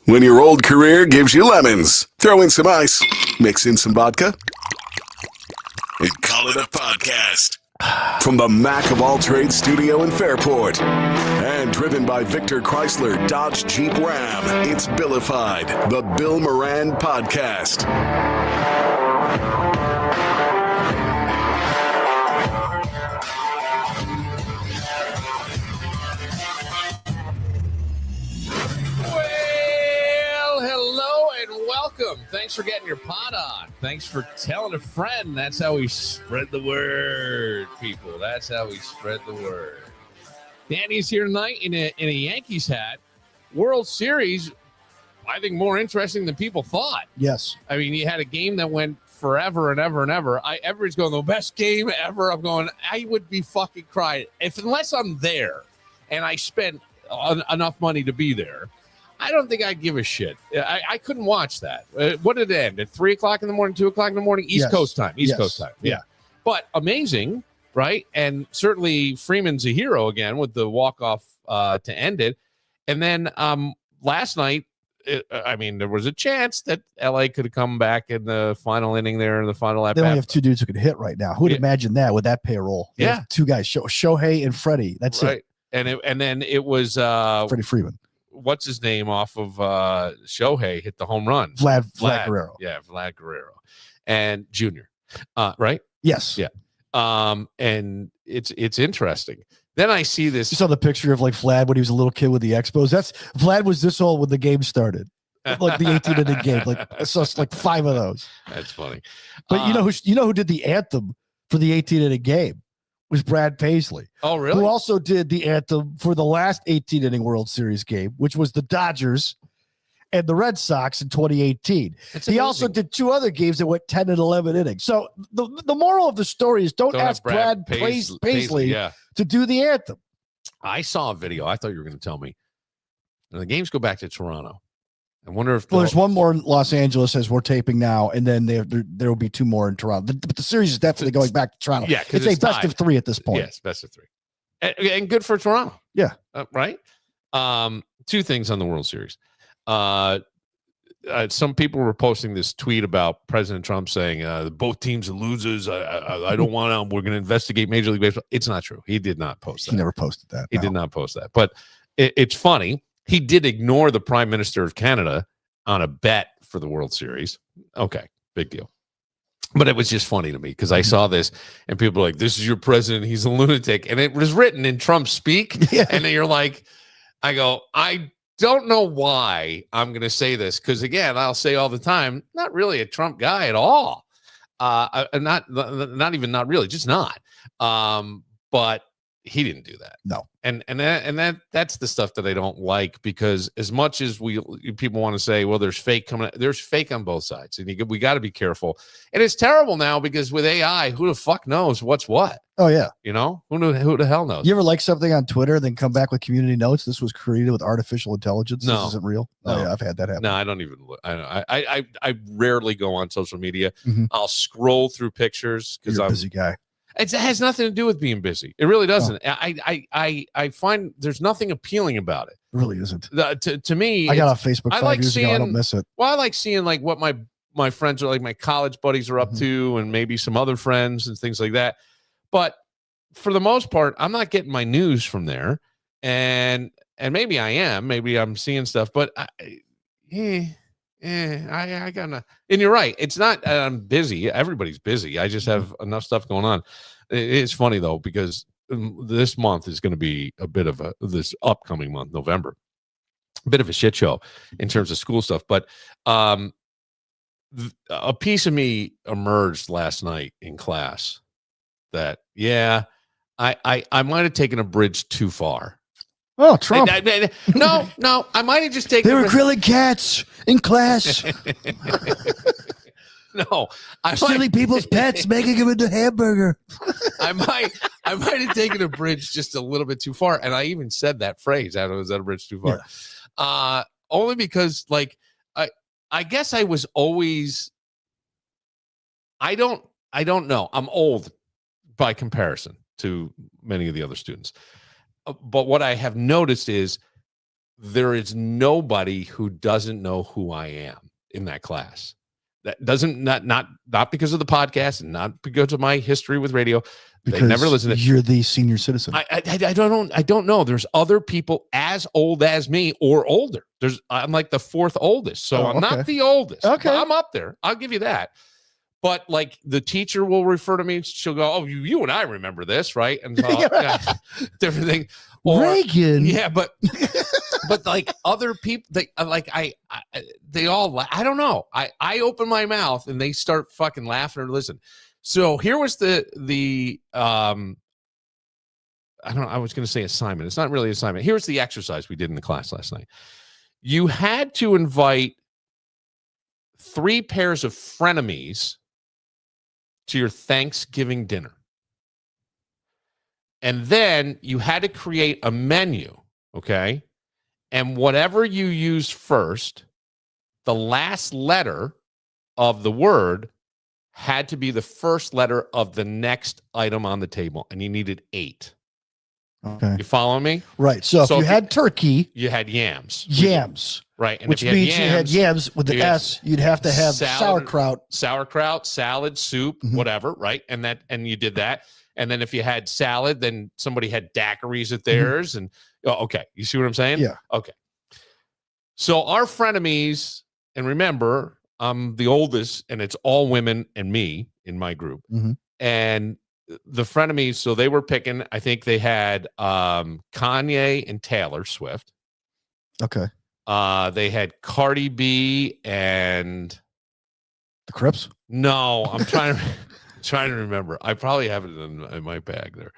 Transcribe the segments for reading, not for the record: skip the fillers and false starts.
When your old career gives you lemons, throw in some ice, mix in some vodka, and call it a podcast. From the Mac of All Trades studio in Fairport, and driven by Victor Chrysler Dodge Jeep Ram, it's Billified, the Bill Moran Podcast. Welcome. Thanks for getting your pot on. Thanks for telling a friend. That's how we spread the word, people. That's how we spread the word. Danny's here tonight in a Yankees hat. World Series, I think more interesting than people thought. Yes. I mean, you had a game that went forever and ever and ever. Everybody's going, the best game ever. I'm going, I would be fucking crying. Unless I'm there and I spent enough money to be there, I don't think I'd give a shit. I couldn't watch that. What did it end? At 3 o'clock in the morning, 2 o'clock in the morning? East Coast time. East Coast time. Yeah. But amazing, right? And certainly Freeman's a hero again with the walk-off to end it. And then last night, there was a chance that LA could have come back in the final inning there in the final They only have two dudes who could hit right now. Who would imagine that with that payroll? They have two guys, Shohei and Freddie. That's right. It. And then it was Freddie Freeman. What's his name off of Shohei hit the home run. Vlad Guerrero. Yeah, Vlad Guerrero. And Junior. Right? Yes. Yeah. And it's interesting. Then I see this. You saw the picture of like Vlad when he was a little kid with the Expos. Vlad was this old when the game started. Like the 18 inning game. Like I saw like 5 of those. That's funny. But you know who did the anthem for the 18 inning game? Was Brad Paisley. Oh, really? Who also did the anthem for the last 18-inning World Series game, which was the Dodgers and the Red Sox in 2018. He also did 2 other games that went 10 and 11 innings. So the moral of the story is don't ask Brad Paisley to do the anthem. I saw a video. I thought you were going to tell me. And the games go back to Toronto. I wonder if there's one more in Los Angeles as we're taping now, and then there will be 2 more in Toronto. But the series is definitely going back to Toronto. Yeah, it's a best of 3 at this point. Yes, best of 3, and good for Toronto. Yeah, right. 2 things on the World Series. Some people were posting this tweet about President Trump saying both teams are losers. I don't want to. We're going to investigate Major League Baseball. It's not true. He did not post that. He never posted that. He did not post that. But it's funny. He did ignore the Prime Minister of Canada on a bet for the World Series. Okay, big deal. But it was just funny to me because I saw this and people were like, this is your president. He's a lunatic. And it was written in Trump's speak. Yeah. And then you're like, I go, I don't know why I'm going to say this. Because, again, I'll say all the time, not really a Trump not really, just not. But he didn't do that. No. And that's the stuff that I don't like, because as much as people want to say, well, there's fake on both sides, and we got to be careful. And it's terrible now because with AI, who the fuck knows what's what? Oh yeah, who the hell knows? You ever like something on Twitter, then come back with community notes? This was created with artificial intelligence. No. This isn't real. No. Oh yeah, I've had that happen. No, I don't even look. I rarely go on social media. Mm-hmm. I'll scroll through pictures because I'm a busy guy. It has nothing to do with being busy. It really doesn't. No. I find there's nothing appealing about it. It really isn't. To me, I got off Facebook 5 years ago. I don't miss it. Well, I like seeing like what my friends are like, my college buddies are up to, and maybe some other friends and things like that. But for the most part, I'm not getting my news from there. And maybe I am. Maybe I'm seeing stuff. But I gotta. And you're right. It's not. I'm busy. Everybody's busy. I just have enough stuff going on. It's funny though, because this month is going to be a bit of this upcoming month, November, a bit of a shit show in terms of school stuff. But a piece of me emerged last night in class that I might have taken a bridge too far. Oh, Trump. No, I might have just taken. They were grilling cats in class. No, stealing people's pets, making them into hamburger. I might have taken a bridge just a little bit too far, and I even said that phrase. I was at a bridge too far. Yeah. Only because, like, I guess I was always. I don't know. I'm old by comparison to many of the other students. But what I have noticed is there is nobody who doesn't know who I am in that class. That doesn't not because of the podcast and not because of my history with radio. They never listen to. You're the senior citizen. I don't know. There's other people as old as me or older. I'm like the fourth oldest, so I'm not the oldest. Okay, I'm up there. I'll give you that. But like the teacher will refer to me. She'll go, "Oh, you and I remember this, right?" And so, different thing. Or, Reagan. Yeah, but like other people, they all. I don't know. I open my mouth and they start fucking laughing or listen. So here was the I was going to say assignment. It's not really assignment. Here's the exercise we did in the class last night. You had to invite 3 pairs of frenemies to your Thanksgiving dinner. And then you had to create a menu, okay? And whatever you use first, the last letter of the word had to be the first letter of the next item on the table, and you needed 8. Okay. You follow me? Right. So if you had turkey, you had yams. Right. And which means you had yams with the S, you'd have to have sauerkraut, salad, soup, whatever, right? And you did that. And then if you had salad, then somebody had daiquiris at theirs. And okay, you see what I'm saying? Yeah. Okay. So our frenemies, and remember, I'm the oldest, and it's all women and me in my group. And the frenemies, so they were picking, I think they had Kanye and Taylor Swift. Okay. They had Cardi B and the Crips. No, I'm trying to remember. I probably have it in my bag there.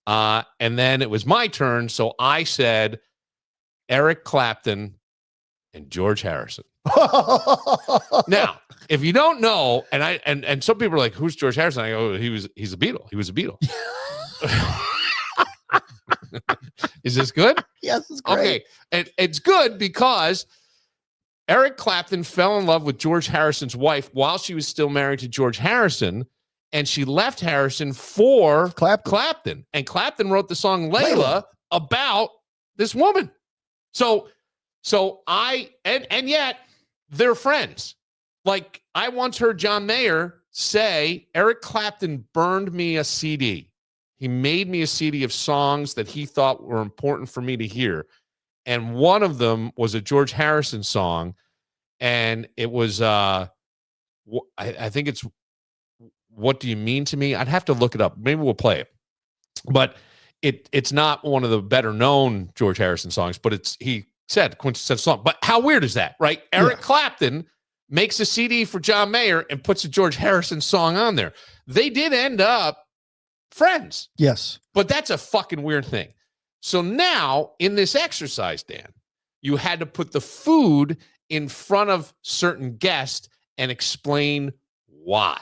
And then it was my turn, so I said Eric Clapton and George Harrison. Now, if you don't know, and some people are like, "Who's George Harrison?" I go, "He's a Beatle. He was a Beatle." Is this good? Yes, it's great. Okay, and it's good because Eric Clapton fell in love with George Harrison's wife while she was still married to George Harrison, and she left Harrison for Clapton. And Clapton wrote the song Layla about this woman. So yet they're friends. Like I once heard John Mayer say, Eric Clapton burned me a CD. He made me a CD of songs that he thought were important for me to hear. And one of them was a George Harrison song. And it was, I think it's, What Do You Mean to Me? I'd have to look it up. Maybe we'll play it. But it's not one of the better known George Harrison songs, but he said quintessential song. But how weird is that, right? Eric Clapton makes a CD for John Mayer and puts a George Harrison song on there. They did end up friends. Yes. But that's a fucking weird thing. So now in this exercise, Dan, you had to put the food in front of certain guests and explain why.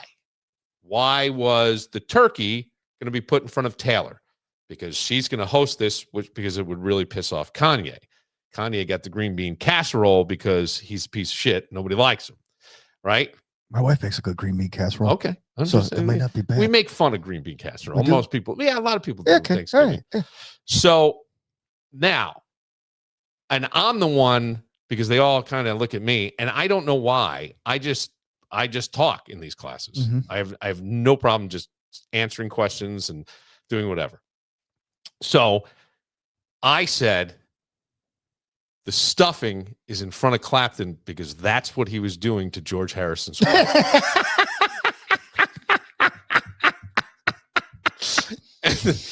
Why was the turkey going to be put in front of Taylor? Because she's going to host this, because it would really piss off Kanye. Kanye got the green bean casserole because he's a piece of shit. Nobody likes him, right? My wife makes a good green bean casserole. Okay. So it might not be bad. We make fun of green bean casserole. Most people, a lot of people do. Okay. All right. Yeah. So now, and I'm the one, because they all kind of look at me, and I don't know why. I just talk in these classes. I have no problem just answering questions and doing whatever. So I said, the stuffing is in front of Clapton because that's what he was doing to George Harrison's wife.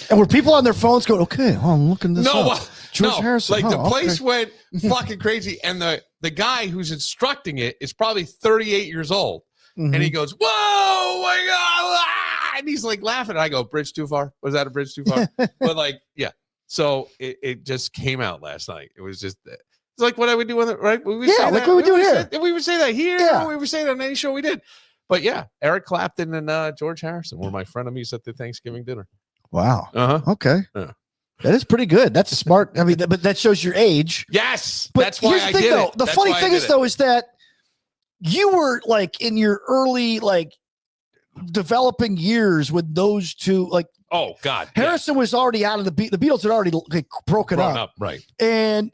And were people on their phones going, okay, I'm looking this up. George Harrison. Like the place went fucking crazy. And the guy who's instructing it is probably 38 years old. And he goes, whoa, my God. Ah! And he's like laughing. And I go, bridge too far? Was that a bridge too far? But like, yeah. So it just came out last night. It was just, it's like what I would do with it, right? We would say like what we do here. We would say that here. Yeah. We would say that on any show we did. But yeah, Eric Clapton and George Harrison were my frenemies at the Thanksgiving dinner. Wow. Okay. Yeah. That is pretty good. That's a smart. I mean, but that shows your age. Yes. But that's why I did it. The funny thing is, though, is that you were like in your early, like, developing years with those two, like Oh God, yeah. Harrison was already out of the Beatles had already like, broken up. Right? And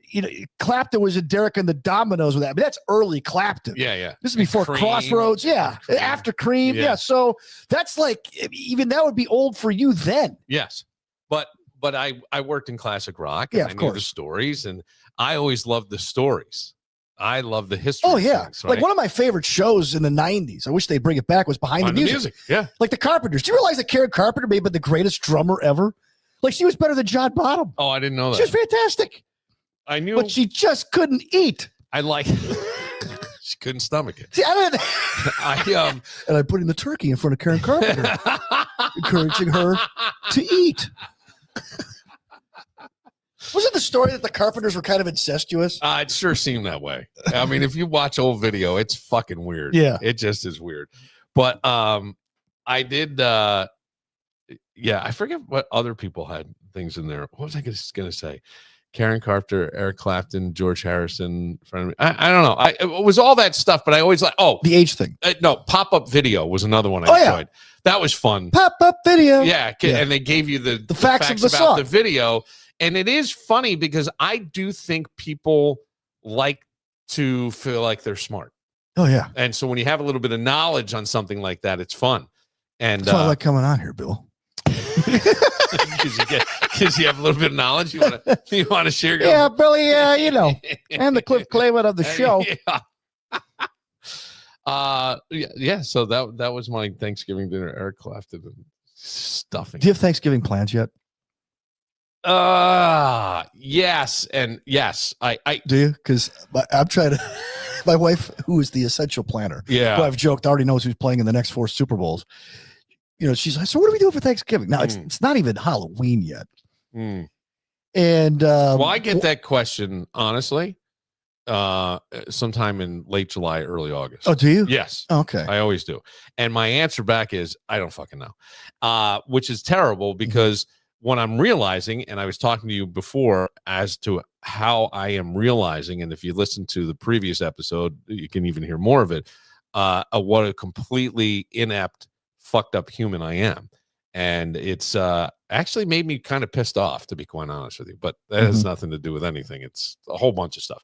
Clapton was in Derek and the Dominoes with that. But that's early Clapton. Yeah. This is before Cream. Crossroads. Yeah, Cream. after Cream. Yeah. Yeah, so that's like even that would be old for you then. Yes, but I worked in classic rock. Yeah, And of I knew the course. stories, and I always loved the stories. I love the history. Oh of yeah, things, right? like one of my favorite shows in the '90s. I wish they'd bring it back. Was Behind the Music. Yeah. Like the Carpenters. Do you realize that Karen Carpenter may have been the greatest drummer ever? Like she was better than John Bonham. Oh, I didn't know that. She was fantastic, I knew. but she just couldn't eat. I like. She couldn't stomach it. See, I don't. I And I put in the turkey in front of Karen Carpenter, encouraging her to eat. Was it the story that the Carpenters were kind of incestuous? It sure seemed that way. I mean, if you watch old video, it's fucking weird. Yeah. It just is weird. But I did I forget what other people had things in there. What was I just gonna say? Karen Carpenter, Eric Clapton, George Harrison, friend of me. I don't know. It was all that stuff, but I always like The age thing. no, pop-up video was another one I enjoyed. That was fun. Pop-up video. Yeah, and they gave you the facts of the about song. the video. And it is funny because I do think people like to feel like they're smart. Oh yeah. And so when you have a little bit of knowledge on something like that, it's fun. And That's why I like coming on here, Bill. because you have a little bit of knowledge, you want to share your Yeah, Billy. And the Cliff Clavin of the show. Yeah. So that was my Thanksgiving dinner. Eric Clapton and stuffing. Do you have Thanksgiving plans yet? Yes, and yes. I Do you? Because I'm trying to. My wife, who is the essential planner, who yeah. I've joked already knows who's playing in the next 4 Super Bowls. She's like, so what are we doing for Thanksgiving? Now it's not even Halloween yet. Mm. And Well, I get that question honestly. Sometime in late July, early August. Oh, do you? Yes. Okay. I always do. And my answer back is I don't fucking know. Which is terrible because what I'm realizing, and I was talking to you before as to how I am realizing, and if you listen to the previous episode, you can even hear more of it, what a completely inept, fucked up human I am. And it's actually made me kind of pissed off, to be quite honest with you. But that has nothing to do with anything. It's a whole bunch of stuff.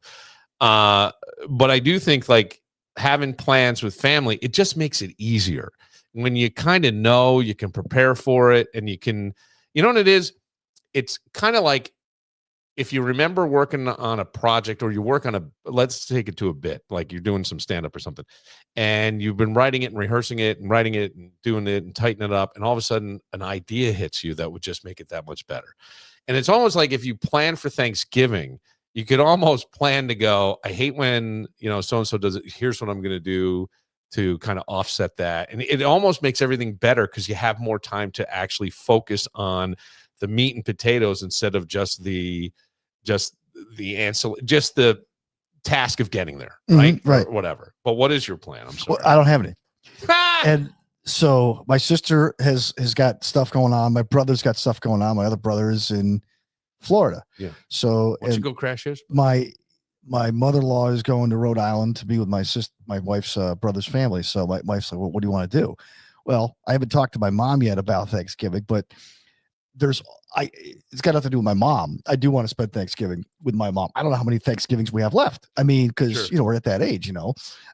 But I do think like having plans with family, it just makes it easier. When you kind of know, you can prepare for it, and you can, you know what it is? It's kind of like if you remember working on a project, or you work on let's take it to a bit, like you're doing some stand-up or something, and you've been writing it and rehearsing it and writing it and doing it and tightening it up, and all of a sudden an idea hits you that would just make it that much better. And it's almost like if you plan for Thanksgiving, you could almost plan to go, I hate when, so-and-so does it. Here's what I'm going to do to kind of offset that. And it almost makes everything better because you have more time to actually focus on the meat and potatoes instead of just the ancillary, just the task of getting there, right? Right. Or whatever. But what is your plan? I'm sorry. Well, I don't have any. And so my sister has got stuff going on. My brother's got stuff going on. My other brother is in Florida. Yeah. So Why don't you go crash his? my mother-in-law is going to Rhode Island to be with my wife's brother's family. So my wife's like, well, what do you want to do? Well, I haven't talked to my mom yet about Thanksgiving, but it's got nothing to do with my mom. I do want to spend Thanksgiving with my mom. I don't know how many Thanksgivings we have left. I mean, because Sure. we're at that age,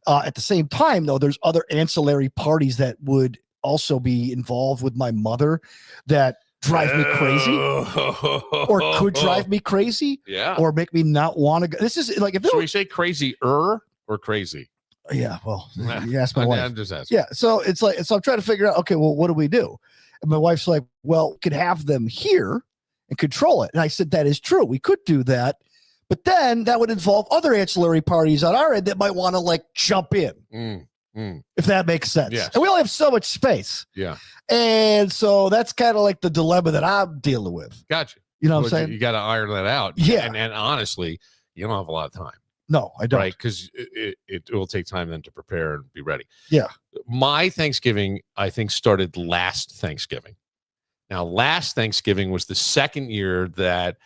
At the same time, though, there's other ancillary parties that would also be involved with my mother that drive me crazy, or could drive me crazy, Yeah. or make me not want to go. This is like if it Should was, we say crazy-er or crazy? yeah. Well, you asked my wife. I'm just asking. Yeah. So it's like, so I'm trying to figure out, okay, well, what do we do? And my wife's like, well, we could have them here and control it. And I said, that is true. We could do that. But then that would involve other ancillary parties on our end that might want to like jump in, if that makes sense. Yes. And we only have so much space. Yeah. And so that's kind of like the dilemma that I'm dealing with. Gotcha. You know what I'm Well, saying? You got to iron that out. Yeah. And honestly, you don't have a lot of time. No, I don't. Right, because it will take time then to prepare and be ready. Yeah. My Thanksgiving, I think, started last Thanksgiving. Now, last Thanksgiving was the second year that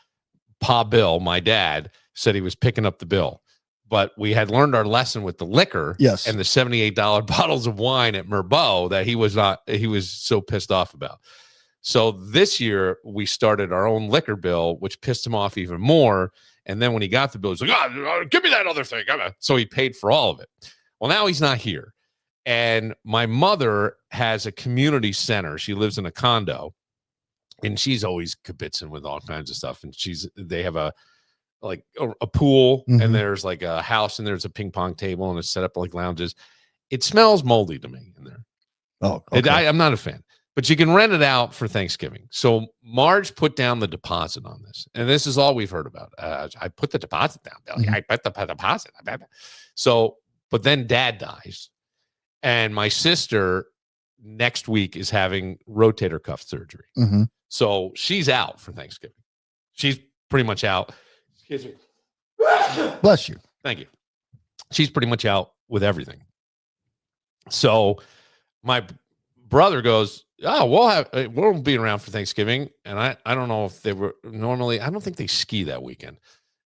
Pa Bill, my dad, said he was picking up the bill. But we had learned our lesson with the liquor, Yes. and the $78 bottles of wine at Merbeau that he was so pissed off about. So this year we started our own liquor bill, which pissed him off even more. And then when he got the bill, he's like, give me that other thing. So he paid for all of it. Well, now he's not here. And my mother has a community center. She lives in a condo, and she's always kibitzing with all kinds of stuff. And they have a pool, and there's like a house, and there's a ping pong table, and it's set up like lounges. It smells moldy to me in there. Oh, okay. I'm not a fan. But you can rent it out for Thanksgiving. So Marge put down the deposit on this. And this is all we've heard about. I put the deposit down, Billy. I put the deposit. So, but then Dad dies. And my sister next week is having rotator cuff surgery. So she's out for Thanksgiving. She's pretty much out. Excuse me. Bless you. Thank you. She's pretty much out with everything. So my brother goes, we'll be around for Thanksgiving. And I don't know if they were normally, I don't think they ski that weekend.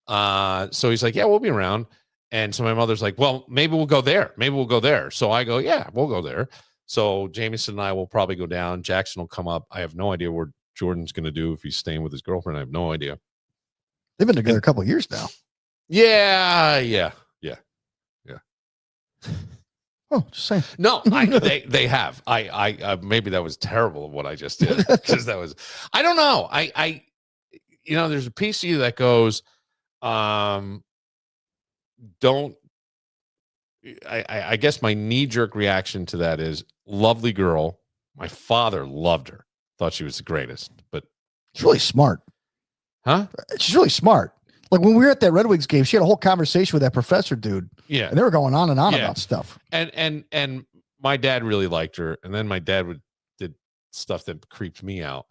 So he's like, yeah, we'll be around. And so my mother's like, well, maybe we'll go there. So I go, yeah, we'll go there. So Jameson and I will probably go down. Jackson will come up. I have no idea what Jordan's going to do if he's staying with his girlfriend. I have no idea. They've been together a couple of years now. Yeah. Oh, just saying. No, they have. I maybe that was terrible of what I just did, because that was, I don't know. I there's a piece of you that goes, I guess my knee-jerk reaction to that is, lovely girl. My father loved her, thought she was the greatest, but she's really smart. Huh? She's really smart. Like when we were at that Red Wings game, she had a whole conversation with that professor dude. Yeah. And they were going on and on about stuff. And my dad really liked her. And then my dad did stuff that creeped me out.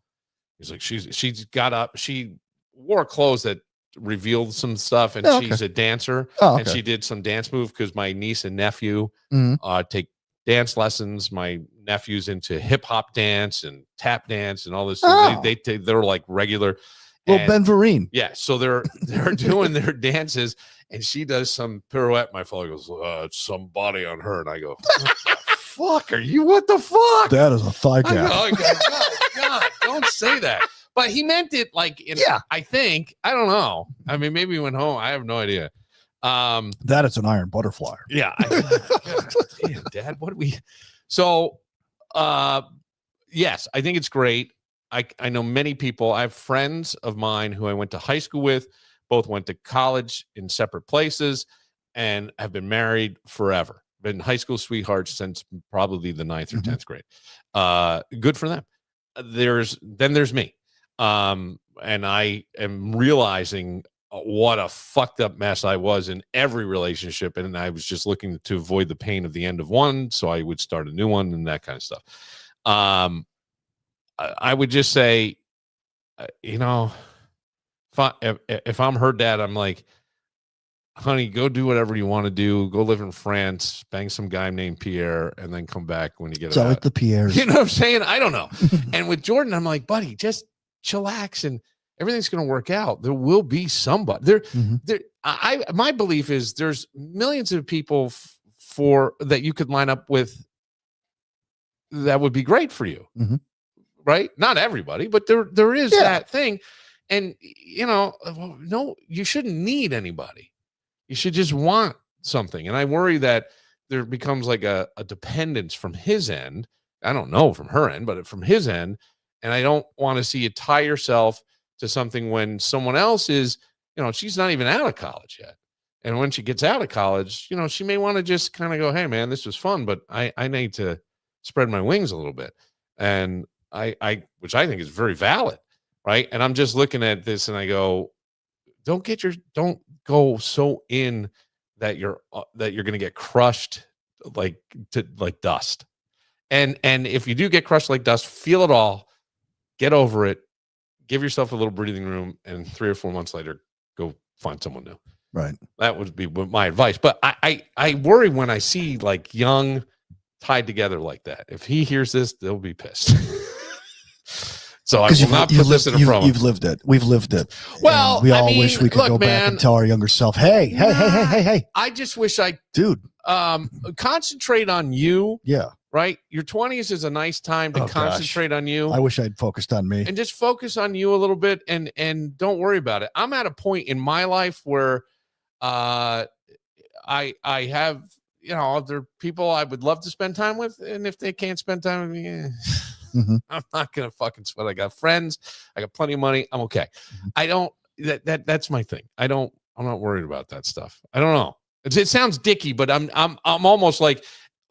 He's like, she's got up, she wore clothes that revealed some stuff, and she's a dancer. And she did some dance move, because my niece and nephew take dance lessons. My nephew's into hip hop dance and tap dance and all this. They're like regular. Well, Ben Vereen. Yeah, so they're doing their dances, and she does some pirouette. My father goes, somebody on her, and I go, what the fuck are you? What the fuck? That is a thigh gap. God, don't say that. But he meant it like, I think, I don't know. I mean, maybe he went home. I have no idea. That is an iron butterfly. Yeah. Damn, Dad, what do we? So, yes, I think it's great. I know many people. I have friends of mine who I went to high school with, both went to college in separate places, and have been married forever. Been high school sweethearts since probably the 9th or 10th grade. Good for them. There's me. And I am realizing what a fucked up mess I was in every relationship. And I was just looking to avoid the pain of the end of one, so I would start a new one and that kind of stuff. I would just say, if I'm her dad, I'm like, honey, go do whatever you want to do. Go live in France, bang some guy named Pierre, and then come back when you get so out. Like the Pierres. You know what I'm saying? I don't know. And with Jordan, I'm like, buddy, just chillax and everything's going to work out. There will be somebody my belief is there's millions of people for that you could line up with that would be great for you. Right? Not everybody, but there is that thing. And no, you shouldn't need anybody. You should just want something. And I worry that there becomes like a dependence from his end. I don't know from her end, but from his end. And I don't want to see you tie yourself to something when someone else is, she's not even out of college yet. And when she gets out of college, she may want to just kind of go, hey man, this was fun, but I need to spread my wings a little bit. And which I think is very valid. Right. And I'm just looking at this and I go, don't go so in that you're going to get crushed like dust. And if you do get crushed like dust, feel it all, get over it, give yourself a little breathing room, and 3 or 4 months later, go find someone new. Right. That would be my advice. But I worry when I see like young tied together like that. If he hears this, they'll be pissed. So I will not put this in a promo. You've lived it. We've lived it. Well, we all wish we could go back and tell our younger self, hey. I just wish dude, concentrate on you. Yeah. right? Your 20s is a nice time to concentrate on you. I wish I'd focused on me. And just focus on you a little bit and don't worry about it. I'm at a point in my life where I have, there are people I would love to spend time with, and if they can't spend time with me, I'm not gonna fucking sweat. I got friends, I got plenty of money. I'm okay. I don't that's my thing. I'm not worried about that stuff. I don't know. It sounds dicky, but I'm almost like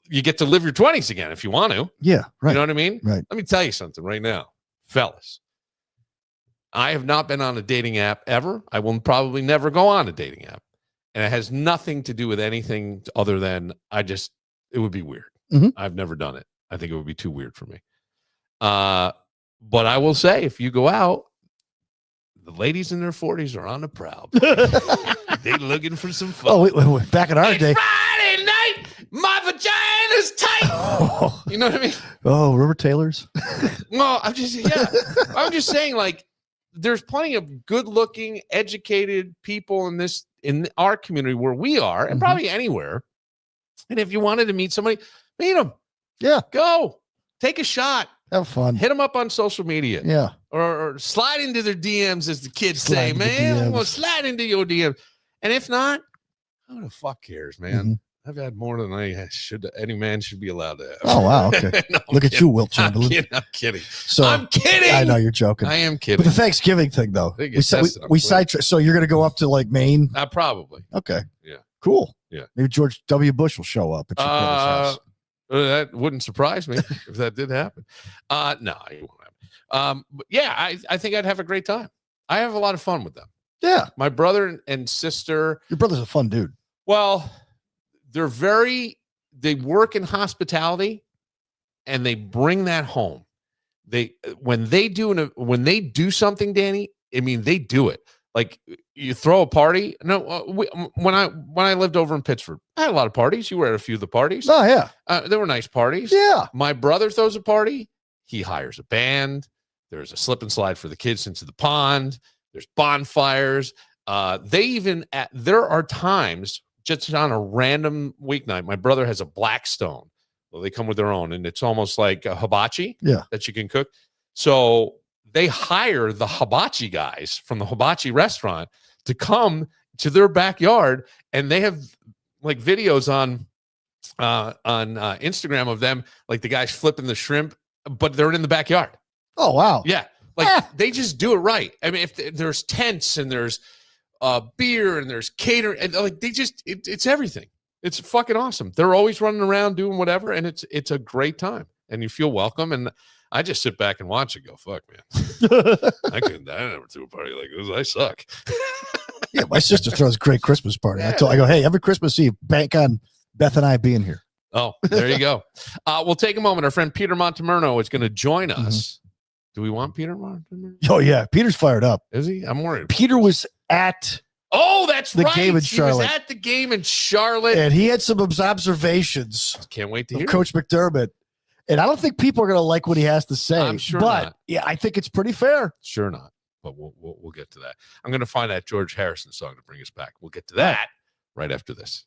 you get to live your 20s again if you want to. Yeah, right. You know what I mean? Right. Let me tell you something right now, fellas. I have not been on a dating app ever. I will probably never go on a dating app. And it has nothing to do with anything other than it would be weird. I've never done it. I think it would be too weird for me. But I will say, if you go out, the ladies in their 40s are on the prowl. They looking for some fun. Oh, wait. Back in our day. Friday night, my vagina's tight. You know what I mean? Oh, River Taylor's. Well, I'm just saying, like, there's plenty of good-looking, educated people in our community where we are, and probably anywhere. And if you wanted to meet somebody, meet them. Yeah. Go. Take a shot. Have fun. Hit them up on social media. Yeah. Or slide into their DMs, as the kids say, man. I'm going to slide into your DMs. And if not, who the fuck cares, man? I've had more than any man should be allowed to have. Oh, wow. Okay. No, look at you, Wilt Chamberlain. I'm kidding. So, I'm kidding. I know you're joking. I am kidding. But the Thanksgiving thing, though, we sidetracked. So you're going to go up to like Maine? Probably. Okay. Yeah. Cool. Yeah. Maybe George W. Bush will show up at your brother's house. That wouldn't surprise me if that did happen. No, it won't happen. But yeah, I think I'd have a great time. I have a lot of fun with them. Yeah. My brother and sister. Your brother's a fun dude. Well, they work in hospitality and they bring that home. When they do something, Danny, I mean, they do it. Like, you throw a party. No, when I lived over in Pittsford, I had a lot of parties. You were at a few of the parties. Oh, yeah. There were nice parties. Yeah. My brother throws a party. He hires a band. There's a slip and slide for the kids into the pond. There's bonfires. There are times just on a random weeknight, my brother has a Blackstone. Well, they come with their own, and it's almost like a hibachi that you can cook. So they hire the hibachi guys from the hibachi restaurant to come to their backyard, and they have like videos on Instagram of them, like the guys flipping the shrimp, but they're in the backyard. Oh, wow. Yeah. Like they just do it right. I mean, if there's tents and there's beer and there's catering, and like it's everything. It's fucking awesome. They're always running around doing whatever, and it's a great time, and you feel welcome. And I just sit back and watch it go, fuck, man. I never threw a party like this. I suck. Yeah, my sister throws a great Christmas party. I go, hey, every Christmas Eve, bank on Beth and I being here. Oh, there you go. We'll take a moment. Our friend Peter Montemurno is going to join us. Do we want Peter Montemurno? Oh, yeah. Peter's fired up. Is he? I'm worried. Peter was at the game in Charlotte. He was at the game in Charlotte. And he had some observations. Can't wait to hear Coach McDermott. And I don't think people are going to like what he has to say. I'm sure but not. Yeah, I think it's pretty fair. Sure not. But we'll get to that. I'm going to find that George Harrison song to bring us back. We'll get to that right after this.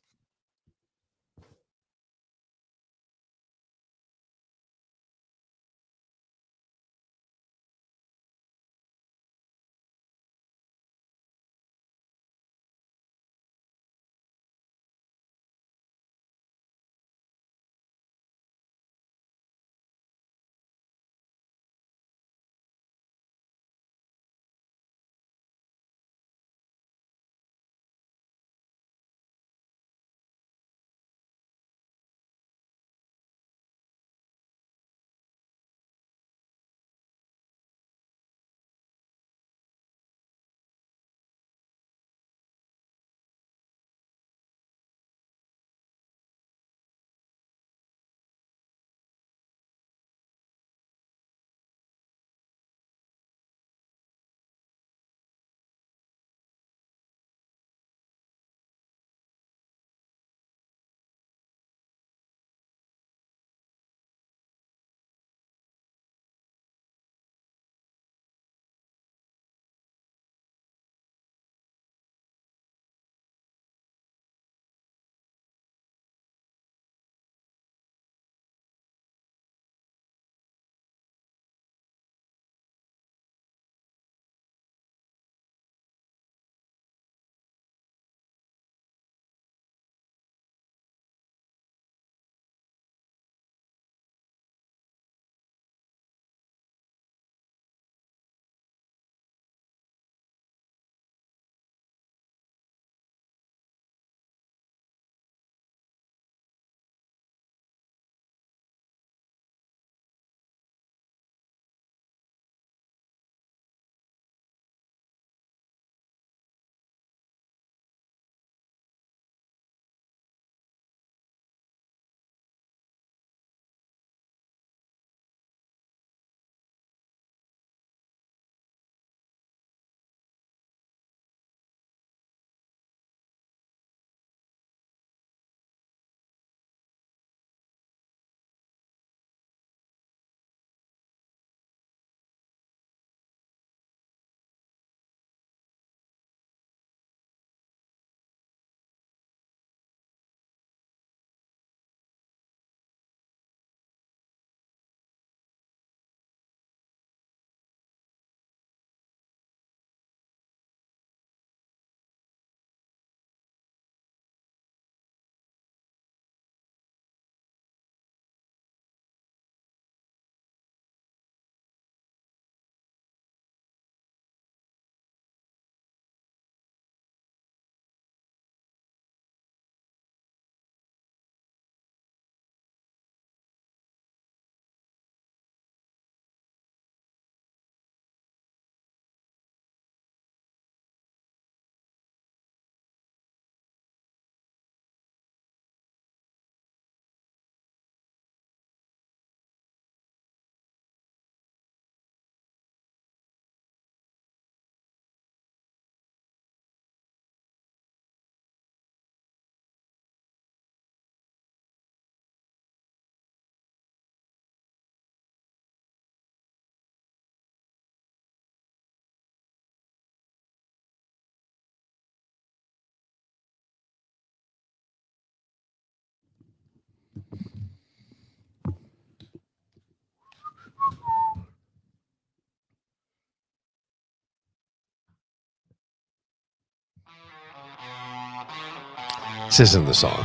This isn't the song.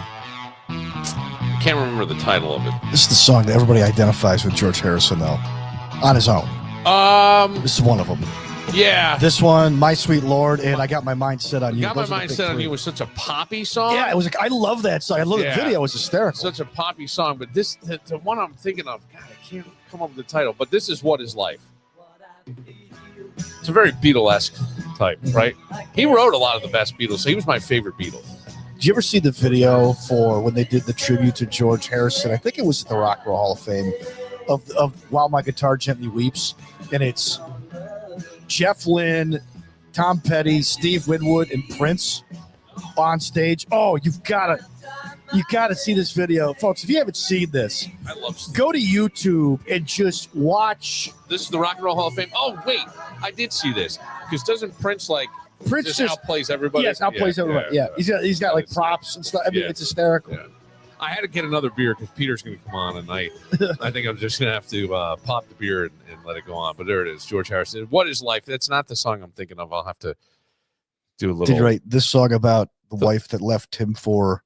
I can't remember the title of it. This is the song that everybody identifies with George Harrison, though, on his own. This is one of them. Yeah. This one, My Sweet Lord, and I Got My Mind Set on You. Got My Mind Set on You was such a poppy song. Yeah, it was. I love that song. I love the video. It was hysterical. Such a poppy song, but this, the one I'm thinking of, God, I can't come up with the title, but this is What Is Life. It's a very Beatlesque type, right? He wrote a lot of the best Beatles. So he was my favorite Beatle. Did you ever see the video for when they did the tribute to George Harrison? I think it was at the Rock and Roll Hall of Fame of While My Guitar Gently Weeps. And it's Jeff Lynne, Tom Petty, Steve Winwood, and Prince on stage. Oh, you gotta see this video. Folks, if you haven't seen this, I love Steve. Go to YouTube and just watch. This is the Rock and Roll Hall of Fame. Oh, wait, I did see this. Because doesn't Prince just outplays everybody? Yes, outplays everybody. Yeah. He's got like props and stuff. I mean, it's hysterical. Yeah. I had to get another beer because Peter's going to come on tonight. I think I'm just going to have to pop the beer and let it go on. But there it is, George Harrison. What Is Life? That's not the song I'm thinking of. I'll have to do a little. Did you write this song about the wife that left him for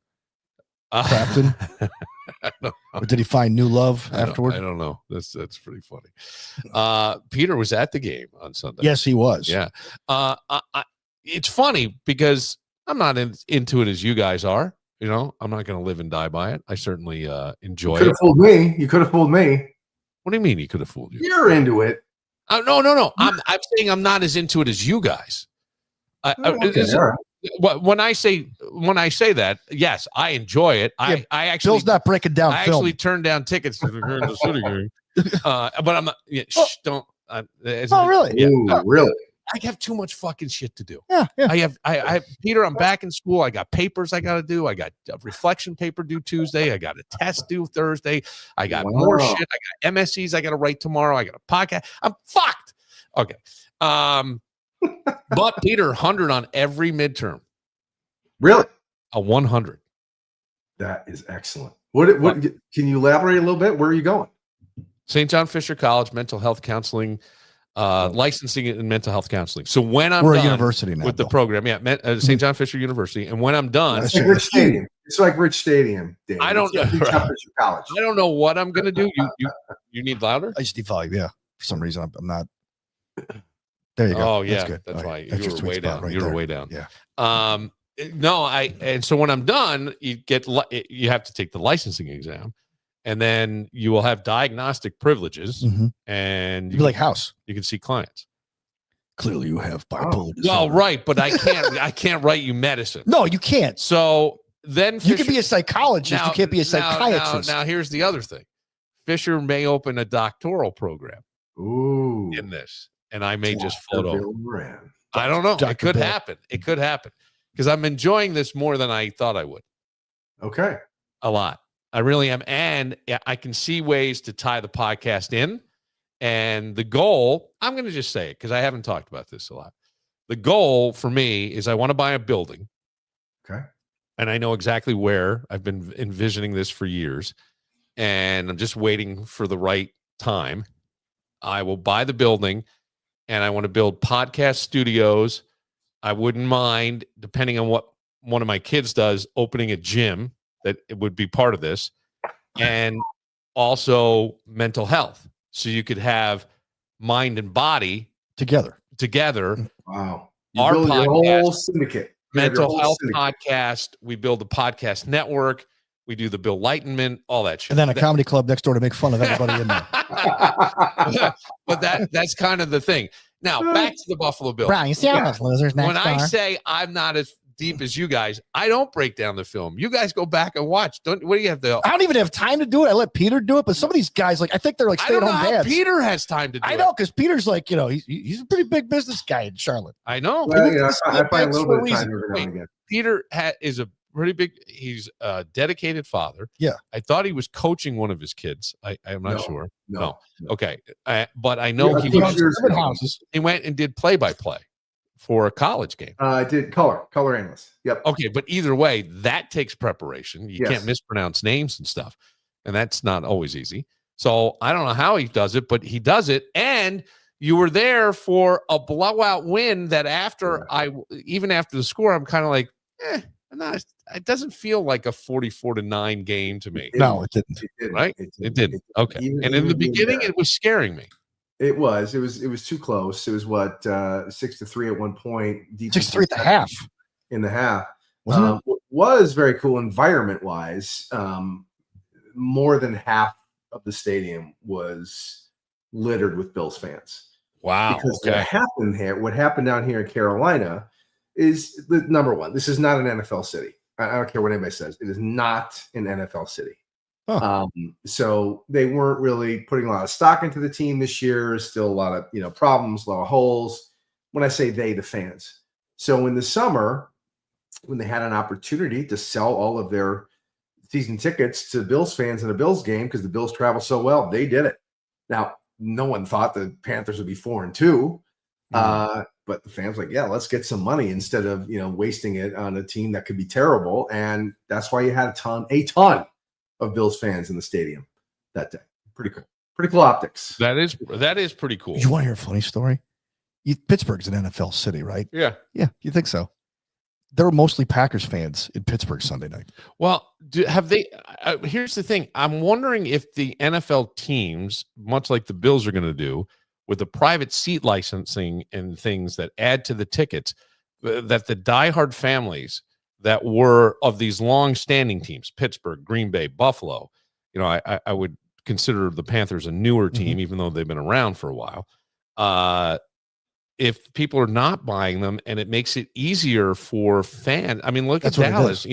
Clapton? Or did he find new love afterward? I don't know. That's pretty funny. Peter was at the game on Sunday. Yes, he was. Yeah. It's funny because I'm not into it as you guys are. You know, I'm not going to live and die by it. I certainly enjoy it. You could have fooled me. You could have fooled me. What do you mean he could have fooled you? You're into it. No. I'm saying I'm not as into it as you guys. When I say that, yes, I enjoy it. Yeah, I actually Bill's not breaking down. I film. actually turned down tickets to the Kansas City game, but I'm not. Yeah, don't. Oh, really? Yeah, Ooh, really? I have too much fucking shit to do. Yeah. I Peter, I'm back in school. I got papers I got to do. I got a reflection paper due Tuesday. I got a test due Thursday. I got more shit. I got MSCs I got to write tomorrow. I got a podcast. I'm fucked. Okay. But Peter, 100 on every midterm. Really? A 100. That is excellent. What can you elaborate a little bit? Where are you going? St. John Fisher College, mental health counseling, licensing in mental health counseling. So when I'm We're done a university now, with the Bill. program, St. John Fisher University, and when I'm done, It's like Rich Stadium. It's like Rich Stadium. Dave. I don't know. It's like Fisher College. I don't know what I'm gonna do. You need louder? I just need volume. Yeah. For some reason, I'm not. There you go. Oh yeah, that's good. that's All why That's you your were sweet way spot down. right You were there. way down. Yeah. No, and so when I'm done, you have to take the licensing exam, and then you will have diagnostic privileges, Mhm. and You'd be like House. you can see clients. Clearly, you have bipolar disorder. Well, right, but I can't write you medicine. No, you can't. So then You can be a psychologist. You can't be a psychiatrist. Now, here's the other thing. Fisher may open a doctoral program Ooh. in this, and I may just float Dr. over. Bill Moran. I don't know. Dr. It could Bill. happen. It could happen because I'm enjoying this more than I thought I would. Okay. A lot. I really am. And I can see ways to tie the podcast in. And the goal, I'm going to just say it because I haven't talked about this a lot. The goal for me is I want to buy a building. Okay. And I know exactly where. I've been envisioning this for years. And I'm just waiting for the right time. I will buy the building and I want to build podcast studios. I wouldn't mind, depending on what one of my kids does, opening a gym that it would be part of this, and also mental health. So you could have mind and body Together. Wow. Our build your podcast, whole syndicate. You have your mental whole health syndicate. podcast. We build a podcast network. We do the Bill Lightenment, all that shit. And then a comedy club next door to make fun of everybody in there. But that's kind of the thing. Now back to the Buffalo Bills. Brian, you see all those losers next When I door? say I'm not as deep as you guys, I don't break down the film. You guys go back and watch. What do you have to? I don't even have time to do it. I let Peter do it, but some of these guys, like, I think they're like I don't know stay-at-home how dads. Peter has time to do I it. know, because Peter's like, he's a pretty big business guy in Charlotte. I know. Well, yeah, I find a That's little the bit of reason. time every now and again. Peter is a pretty big. He's a dedicated father. Yeah. I thought he was coaching one of his kids. I'm not No. sure. No. Okay, but I know Yeah, he he went, owns Urban houses. he went and did play-by-play for a college game. I did color analyst. Yep. Okay, but either way, that takes preparation. You Yes. can't mispronounce names and stuff, and that's not always easy. So I don't know how he does it, but he does it. And you were there for a blowout win that even after the score, I'm kind of like, it doesn't feel like a 44-9 game to me. No, it didn't. Right? It didn't. Okay. And in the beginning, it was scaring me. It was too close. It was what 6-3 at one point. 6-3 at the half. In the half. Wasn't it? Was very cool environment wise. More than half of the stadium was littered with Bills fans. Wow. Because what happened down here in Carolina is the number one. This is not an NFL city. I don't care what anybody says. It is not an NFL city. Huh. So they weren't really putting a lot of stock into the team this year. Still a lot of problems, a lot of holes. When I say they, the fans. So in the summer, when they had an opportunity to sell all of their season tickets to Bills fans in a Bills game because the Bills travel so well, they did it. Now, no one thought the Panthers would be 4-2, but the fans were like, yeah, let's get some money instead of wasting it on a team that could be terrible. And that's why you had a ton of Bills fans in the stadium that day. Pretty cool optics. That is pretty cool. You want to hear a funny story? Pittsburgh's an NFL city, right? Yeah. Yeah, you think so? There were mostly Packers fans in Pittsburgh Sunday night. Well, have they? Here's the thing. I'm wondering if the NFL teams, much like the Bills are going to do, with the private seat licensing and things that add to the tickets, that the diehard families that were of these long-standing teams, Pittsburgh, Green Bay, Buffalo, I would consider the Panthers a newer team, even though they've been around for a while. If people are not buying them, and it makes it easier for fans. I mean, look at Dallas.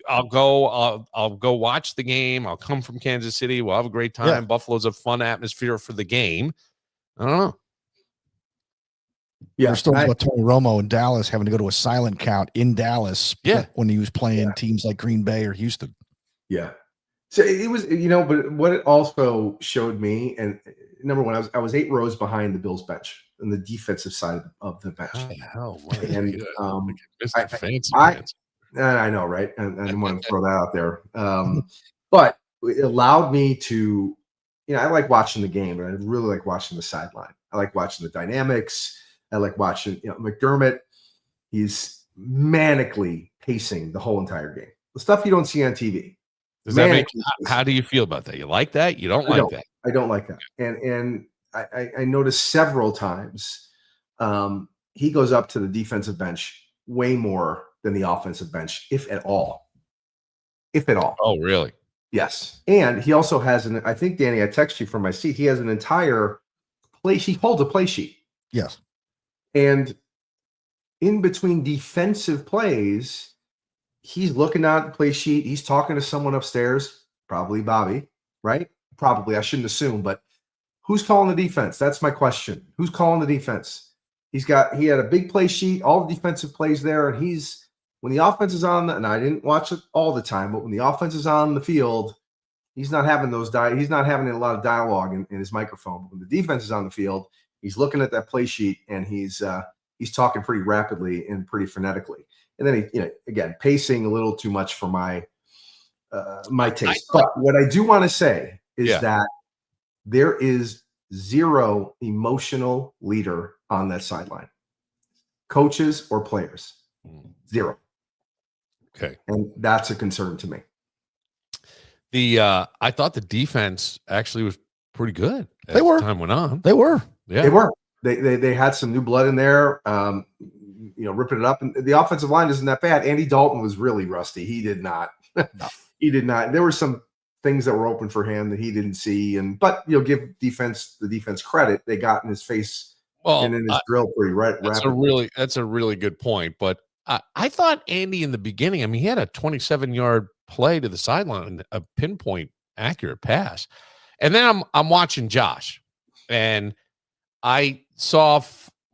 I'll go watch the game. I'll come from Kansas City. We'll have a great time. Yeah. Buffalo's a fun atmosphere for the game. I don't know. Yeah, there's stories about Tony Romo in Dallas having to go to a silent count in Dallas. Yeah, when he was playing teams like Green Bay or Houston. Yeah. So it was, but what it also showed me, and number one, I was 8 rows behind the Bills bench on the defensive side of the bench. Oh, hell, and I know, right? And I didn't want to throw that out there. But it allowed me to, I like watching the game, but I really like watching the sideline. I like watching the dynamics. I like watching, McDermott. He's manically pacing the whole entire game. The stuff you don't see on TV. Does that make? How do you feel about that? You like that? You don't like that? I don't like that. And I noticed several times he goes up to the defensive bench way more than the offensive bench, if at all. If at all. Oh, really? Yes. And he also has I think, Danny, I text you from my seat. He has an entire play sheet. He holds a play sheet. Yes. And in between defensive plays, he's looking at the play sheet. He's talking to someone upstairs, probably Bobby, right? Probably. I shouldn't assume, but who's calling the defense? That's my question. Who's calling the defense? He had a big play sheet, all the defensive plays there, and when the offense is on, and I didn't watch it all the time, but when the offense is on the field, he's not having he's not having a lot of dialogue in his microphone. But when the defense is on the field, he's looking at that play sheet and he's talking pretty rapidly and pretty frenetically. And then he, again, pacing a little too much for my taste. But what I do want to say is that there is zero emotional leader on that sideline, coaches or players, zero. Okay, and that's a concern to me. I thought the defense actually was pretty good. They were. Time went on. They were. Yeah, they were. They had some new blood in there. Ripping it up, and the offensive line isn't that bad. Andy Dalton was really rusty. He did not. He did not. There were some things that were open for him that he didn't see, but give the defense credit. They got in his face and in his drill pretty rapidly. That's a really good point. But I thought Andy in the beginning. I mean, he had a 27-yard play to the sideline, a pinpoint accurate pass, and then I'm watching Josh, and I saw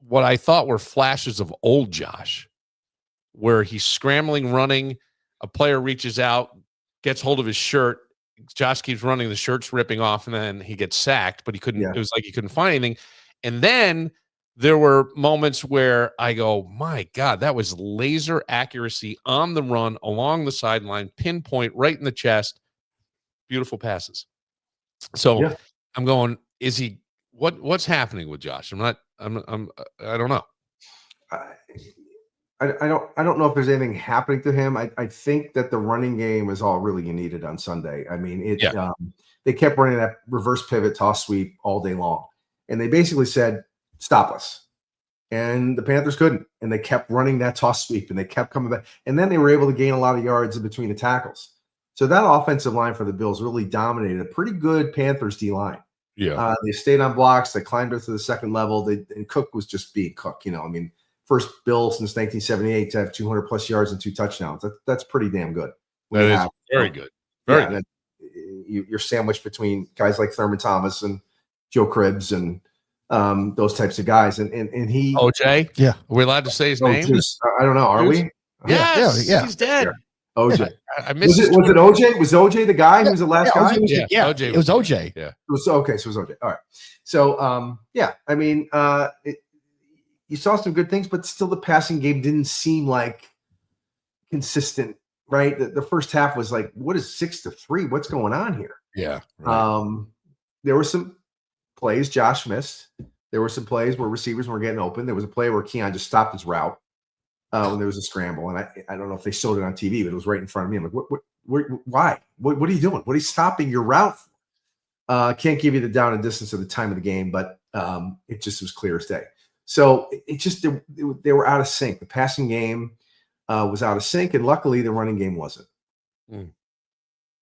what I thought were flashes of old Josh, where he's scrambling, running. A player reaches out, gets hold of his shirt. Josh keeps running. The shirt's ripping off, and then he gets sacked, but he couldn't. Yeah. It was like he couldn't find anything. And then there were moments where I go, my God, that was laser accuracy on the run, along the sideline, pinpoint, right in the chest. Beautiful passes. So I'm going, is he, what's happening with Josh? I don't know. I don't know if there's anything happening to him. I think that the running game is all really you needed on Sunday. I mean, they kept running that reverse pivot toss sweep all day long, and they basically said, "Stop us." And the Panthers couldn't, and they kept running that toss sweep, and they kept coming back, and then they were able to gain a lot of yards in between the tackles. So that offensive line for the Bills really dominated a pretty good Panthers D line. Yeah, they stayed on blocks. They climbed up to the second level. And Cook was just being Cook. I mean, first Bill since 1978 to have 200 plus yards and 2 touchdowns. That's pretty damn good. That is very good. Very good. You're sandwiched between guys like Thurman Thomas and Joe Cribbs and those types of guys. And he OJ. Yeah, are we allowed to say his name? I don't know. Are we? Yes, yeah. He's dead. OJ. I missed. Was it OJ? Was OJ the guy who was the last guy? OJ. It was OJ. Yeah. It was okay. So it was OJ. All right. So I mean, you saw some good things, but still the passing game didn't seem like consistent, right? The first half was like, what is 6-3? What's going on here? Yeah. Right. There were some plays Josh missed. There were some plays where receivers were getting open. There was a play where Keon just stopped his route when there was a scramble. And I don't know if they showed it on TV, but it was right in front of me. I'm like, why? What are you doing? What are you stopping your route for? Can't give you the down and distance of the time of the game, but it just was clear as day. So it just they were out of sync. The passing game was out of sync, and luckily the running game wasn't.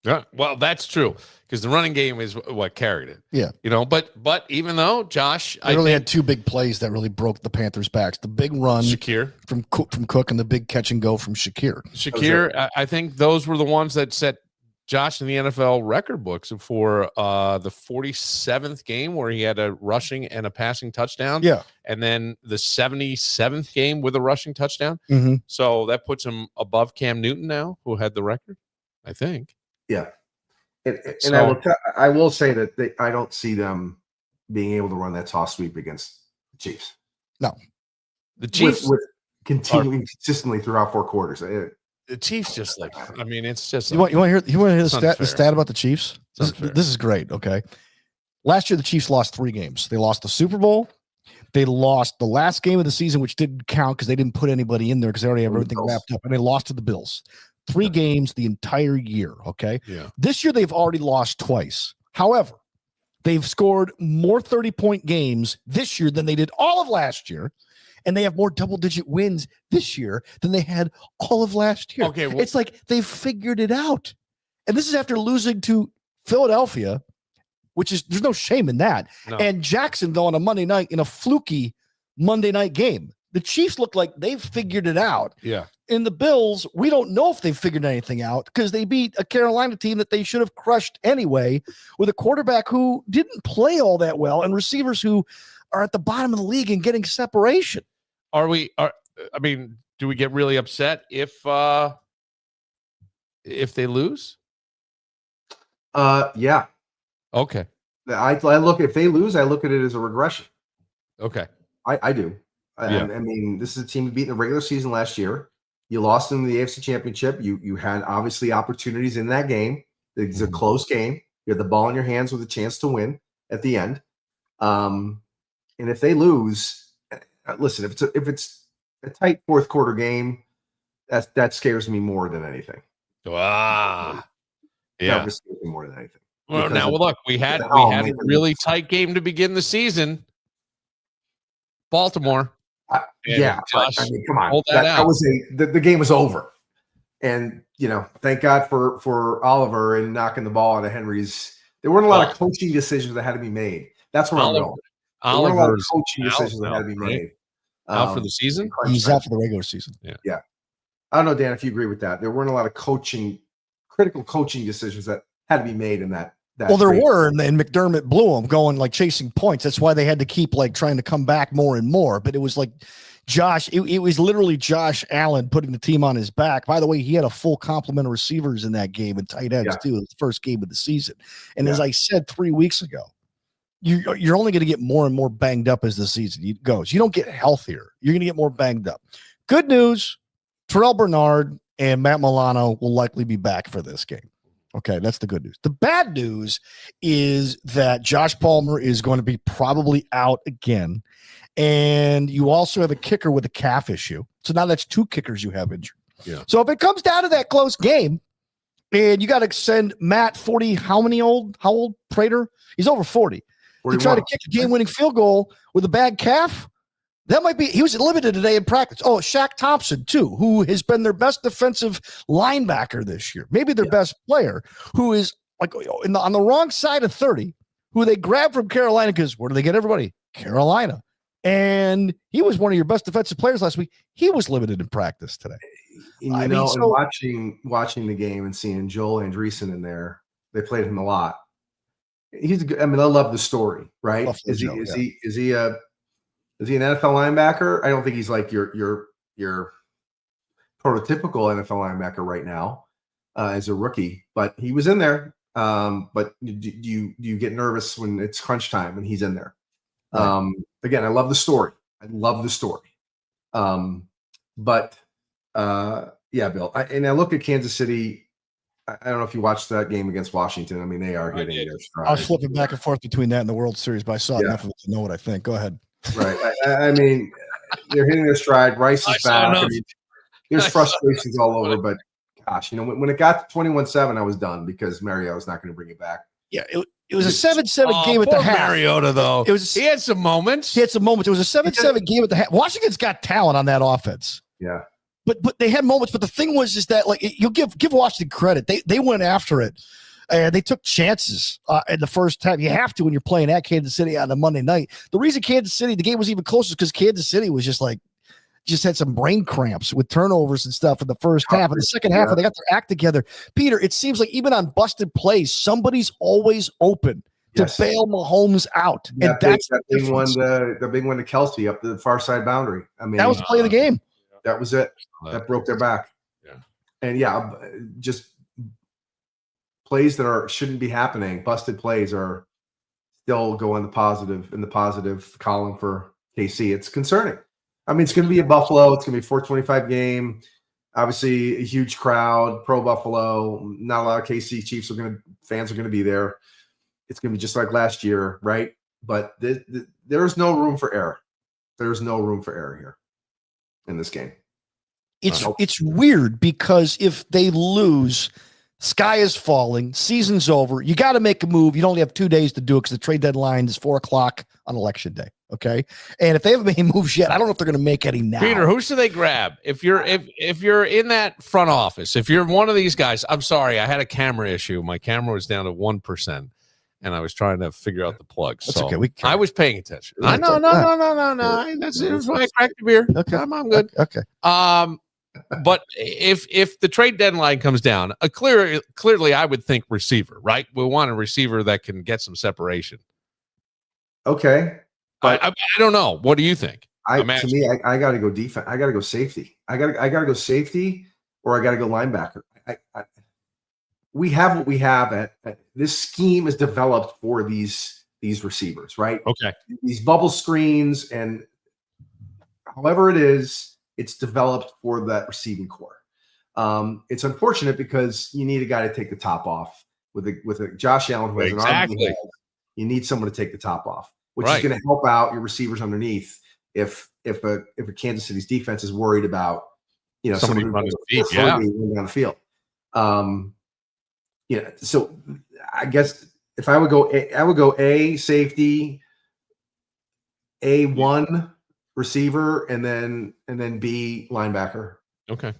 Yeah, well, that's true because the running game is what carried it. Yeah, but even though Josh, I really had 2 big plays that really broke the Panthers' backs: the big run Shakir from Cook and the big catch and go from Shakir. I think those were the ones that set Josh in the NFL record books for the 47th game where he had a rushing and a passing touchdown. Yeah. And then the 77th game with a rushing touchdown. Mm-hmm. So that puts him above Cam Newton now, who had the record, I think. Yeah. And I will say that I don't see them being able to run that toss sweep against the Chiefs. No. The Chiefs with continuing consistently throughout 4 quarters. The Chiefs just it's just you want to hear the stat about the Chiefs? This is great. Okay, last year the Chiefs lost 3 games. They lost the Super Bowl. They lost the last game of the season, which didn't count because they didn't put anybody in there because they already have everything wrapped up, and they lost to the Bills. 3 games the entire year. Okay, This year they've already lost twice. However, they've scored more 30-point games this year than they did all of last year. And they have more double-digit wins this year than they had all of last year. Okay, it's like they've figured it out. And this is after losing to Philadelphia, which is there's no shame in that. No. And Jacksonville on a Monday night in a fluky Monday night game. The Chiefs look like they've figured it out. Yeah. In the Bills, we don't know if they've figured anything out because they beat a Carolina team that they should have crushed anyway with a quarterback who didn't play all that well and receivers who are at the bottom of the league and getting separation. Do we get really upset if they lose? Yeah. Okay. I look, if they lose, I look at it as a regression. Okay. I do. I mean, this is a team who beat in the regular season last year. You lost in the AFC Championship. You had obviously opportunities in that game. It's a close game. You had the ball in your hands with a chance to win at the end. And if they lose, listen, if it's a tight 4th quarter game, that scares me more than anything. Yeah. That scares me more than anything. Well, look, we had a really tight game to begin the season. Baltimore. Josh, I mean, come on. That was the game was over. And, thank God for Oliver and knocking the ball out of Henry's. There weren't a lot of coaching decisions that had to be made. That's where I'm going. There weren't a lot of coaching decisions that had to be made. Out for the season? He's out for the regular season. Yeah. I don't know, Dan, if you agree with that. There weren't a lot of critical coaching decisions that had to be made in that. Well, there were, and McDermott blew them going like chasing points. That's why they had to keep like trying to come back more and more. But it was like Josh, it was literally Josh Allen putting the team on his back. By the way, he had a full complement of receivers in that game and tight ends too. The first game of the season. And as I said 3 weeks ago, you're only going to get more and more banged up as the season goes. You don't get healthier. You're going to get more banged up. Good news, Terrell Bernard and Matt Milano will likely be back for this game. Okay, that's the good news. The bad news is that Josh Palmer is going to be probably out again. And you also have a kicker with a calf issue. So now that's 2 kickers you have injured. Yeah. So if it comes down to that close game, and you got to send Matt 40, how old Prater? He's over 40. To try to kick a game-winning field goal with a bad calf, that might be. He was limited today in practice. Oh, Shaq Thompson too, who has been their best defensive linebacker this year, maybe their best player, who is like on the wrong side of 30, who they grabbed from Carolina because where do they get everybody? Carolina. And he was one of your best defensive players last week. He was limited in practice today. And, watching the game and seeing Joel Andreessen in there, they played him a lot. He's a good, I love the story, right? Is he an NFL linebacker? I don't think he's like your prototypical NFL linebacker right now as a rookie, but he was in there. But do you get nervous when it's crunch time and he's in there? Right. Again, I love the story. Yeah, Bill. I look at Kansas City. I don't know if you watched that game against Washington. They are hitting their stride. I was flipping back and forth between that and the World Series, but I saw enough of it to know what I think. Go ahead. Right. They're hitting their stride. Rice is back. There's frustrations all over, but gosh, when it got to 21-7, I was done because Mariota's not going to bring it back. Yeah, it was a 7-7 game at the half. Mariota, though. He had some moments. It was a 7-7 game at the half. Washington's got talent on that offense. Yeah. But they had moments. But the thing was is that you'll give Washington credit. They went after it. And they took chances in the first half. You have to when you're playing at Kansas City on a Monday night. The reason the game was even closer is because Kansas City was just had some brain cramps with turnovers and stuff in the first half. In the second half, they got their act together. Peter, it seems like even on busted plays, somebody's always open to bail Mahomes out. And that's the big one to Kelsey up the far side boundary. That was the play of the game. That was it. That broke their back. Yeah. And just plays that shouldn't be happening. Busted plays are still go in the positive column for KC. It's concerning. It's going to be a Buffalo. It's going to be a 425 game. Obviously, a huge crowd, pro Buffalo. Not a lot of KC Chiefs fans are going to be there. It's going to be just like last year, right? But there's no room for error. There's no room for error here in this game. It's weird because if they lose, sky is falling, season's over. You got to make a move. You only have 2 days to do it because the trade deadline is 4:00 on election day. Okay, and if they haven't made moves yet, I don't know if they're going to make any now. Peter, who should they grab if you're in that front office? If you're one of these guys, I'm sorry, I had a camera issue. My camera was down to 1%, and I was trying to figure out the plugs. That's so okay. I was paying attention. No. That's why I cracked the beer. Okay, I'm good. Okay. But if the trade deadline comes down, clearly I would think receiver, right? We want a receiver that can get some separation. Okay. But I don't know. What do you think? I got to go defense. I got to go safety. I got to go safety, or I got to go linebacker. We have what we have. This scheme is developed for these receivers, right? Okay. These bubble screens and however it is, it's developed for that receiving core. It's unfortunate because you need a guy to take the top off with a Josh Allen who has an arm. You need someone to take the top off, which is going to help out your receivers underneath if a Kansas City's defense is worried about somebody running down the field. So I guess if I would go A safety, A1 receiver, and then B linebacker. Okay,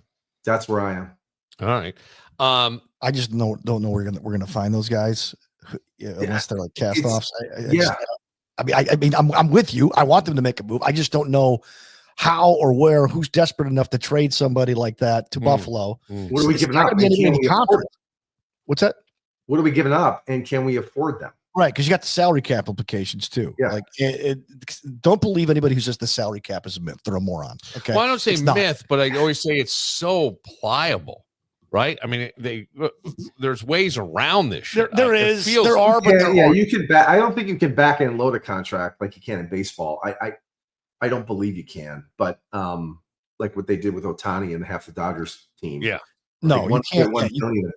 that's where I am. All right. I just don't know where we're gonna find those guys unless they're like cast offs. I'm with you. I want them to make a move. I just don't know how or where. Who's desperate enough to trade somebody like that to Buffalo? What are we giving up? What's that? What are we giving up, and can we afford them? Right, because you got the salary cap implications too. Yeah, don't believe anybody who says the salary cap is a myth. They're a moron. Okay, well, I don't say myth, but I always say it's so pliable, right? There's ways around this shit. There are, but you can back. I don't think you can back end load a contract like you can in baseball. I don't believe you can, but like what they did with Ohtani and half the Dodgers team. Yeah. No, you can't.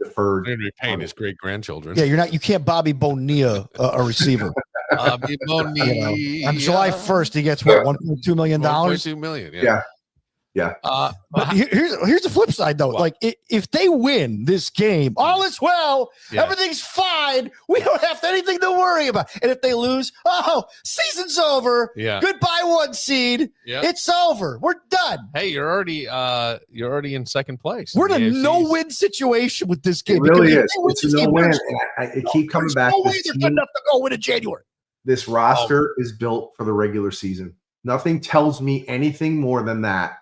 Deferred. Paying his great grandchildren. Yeah, you can't Bobby Bonilla a receiver. Bobby Bonilla. On July 1st, he gets what, $1.2 million? $1.2 million. Yeah. Yeah. But here's the flip side, though. What? Like, if they win this game, all is well. Yeah. Everything's fine. We don't have anything to worry about. And if they lose, season's over. Yeah. Goodbye, 1 seed. Yeah. It's over. We're done. Hey, you're already in second place. We're in a The AFC's no-win situation with this game. It really because is. It's a no-win. I keep coming there's back. No way This they're team- good enough to go win in January. This roster is built for the regular season. Nothing tells me anything more than that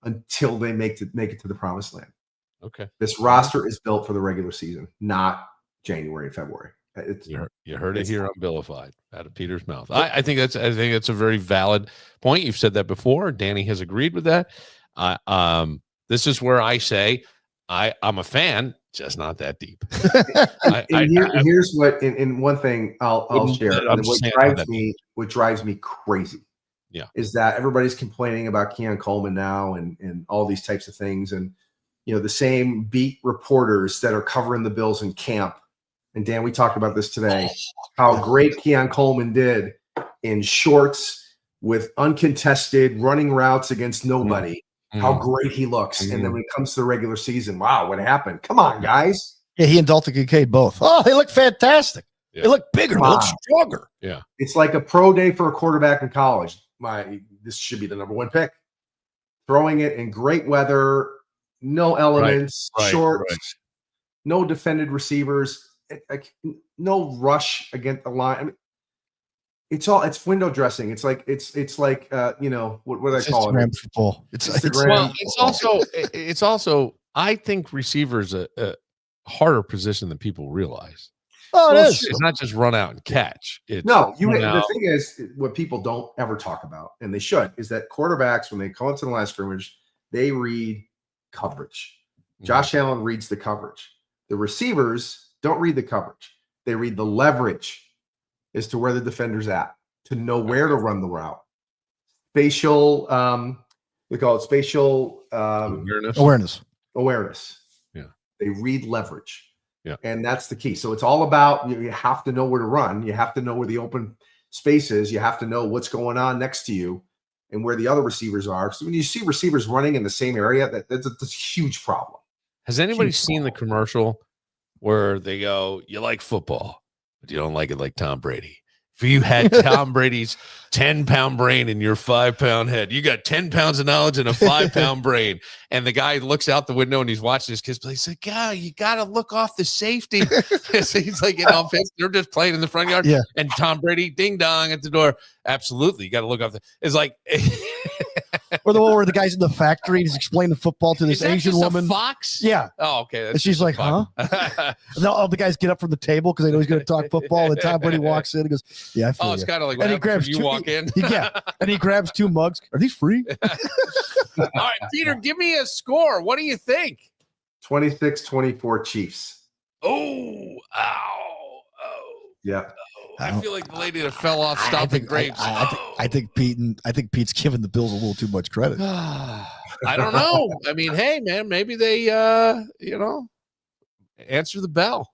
until they make it to the promised land. Okay. This roster is built for the regular season, not January and February. It's, You heard it here on Vilified out of Peter's mouth. I think that's a very valid point. You've said that before. Danny has agreed with that. This is where I say I'm a fan, just not that deep. Here's what, in one thing I'll share. I'm And just saying what drives me crazy, is that everybody's complaining about Keon Coleman now and all these types of things, and the same beat reporters that are covering the Bills in camp. And Dan, we talked about this today, how great Keon Coleman did in shorts with uncontested running routes against nobody. How great he looks. And then when it comes to the regular season, wow, what happened? Come on, guys. Yeah, he and Dalton Kincaid both. Oh, they look fantastic. Yeah. They look bigger. They look stronger. Yeah. It's like a pro day for a quarterback in college. This should be the number 1 pick. Throwing it in great weather, no elements, shorts, no defended receivers, no rush against the line. I mean, it's window dressing. It's like what do I call Instagram it? Football. It's also I think receivers a harder position than people realize. Oh, it is. It's not just run out and catch. It's The thing is, what people don't ever talk about, and they should, is that quarterbacks, when they come into the line of scrimmage, they read coverage. Josh Allen reads the coverage. The receivers don't read the coverage. They read the leverage as to where the defender's at, to know where to run the route. Spatial, we call it spatial awareness. Yeah. They read leverage. Yeah. And that's the key. So it's all about, you have to know where to run. You have to know where the open space is. You have to know what's going on next to you and where the other receivers are. So when you see receivers running in the same area, that's a huge problem. Has anybody seen the commercial where they go, you like football, but you don't like it like Tom Brady? If you had Tom Brady's 10-pound brain in your 5-pound head, you got 10 pounds of knowledge and a 5-pound brain. And the guy looks out the window and he's watching his kids play. He's like, God, you got to look off the safety. So he's like, they're just playing in the front yard. Yeah. And Tom Brady, ding dong at the door. Absolutely. You got to look off it's like, or the one where the guy's in the factory, he's explaining football to this Asian woman. Fox? Yeah. Oh, okay. And she's like, huh? And all the guys get up from the table because they know he's going to talk football. And Tom Brady walks in and goes, yeah, I feel it's you. kind of like And he when grabs you walk in. And he grabs 2 mugs. Are these free? All right, Peter, give me a score. What do you think? 26-24 Chiefs. Oh. Yeah. I feel like the lady that fell off stomping grapes. I think Pete's giving the Bills a little too much credit. I don't know. I mean, hey, man, maybe they, answer the bell.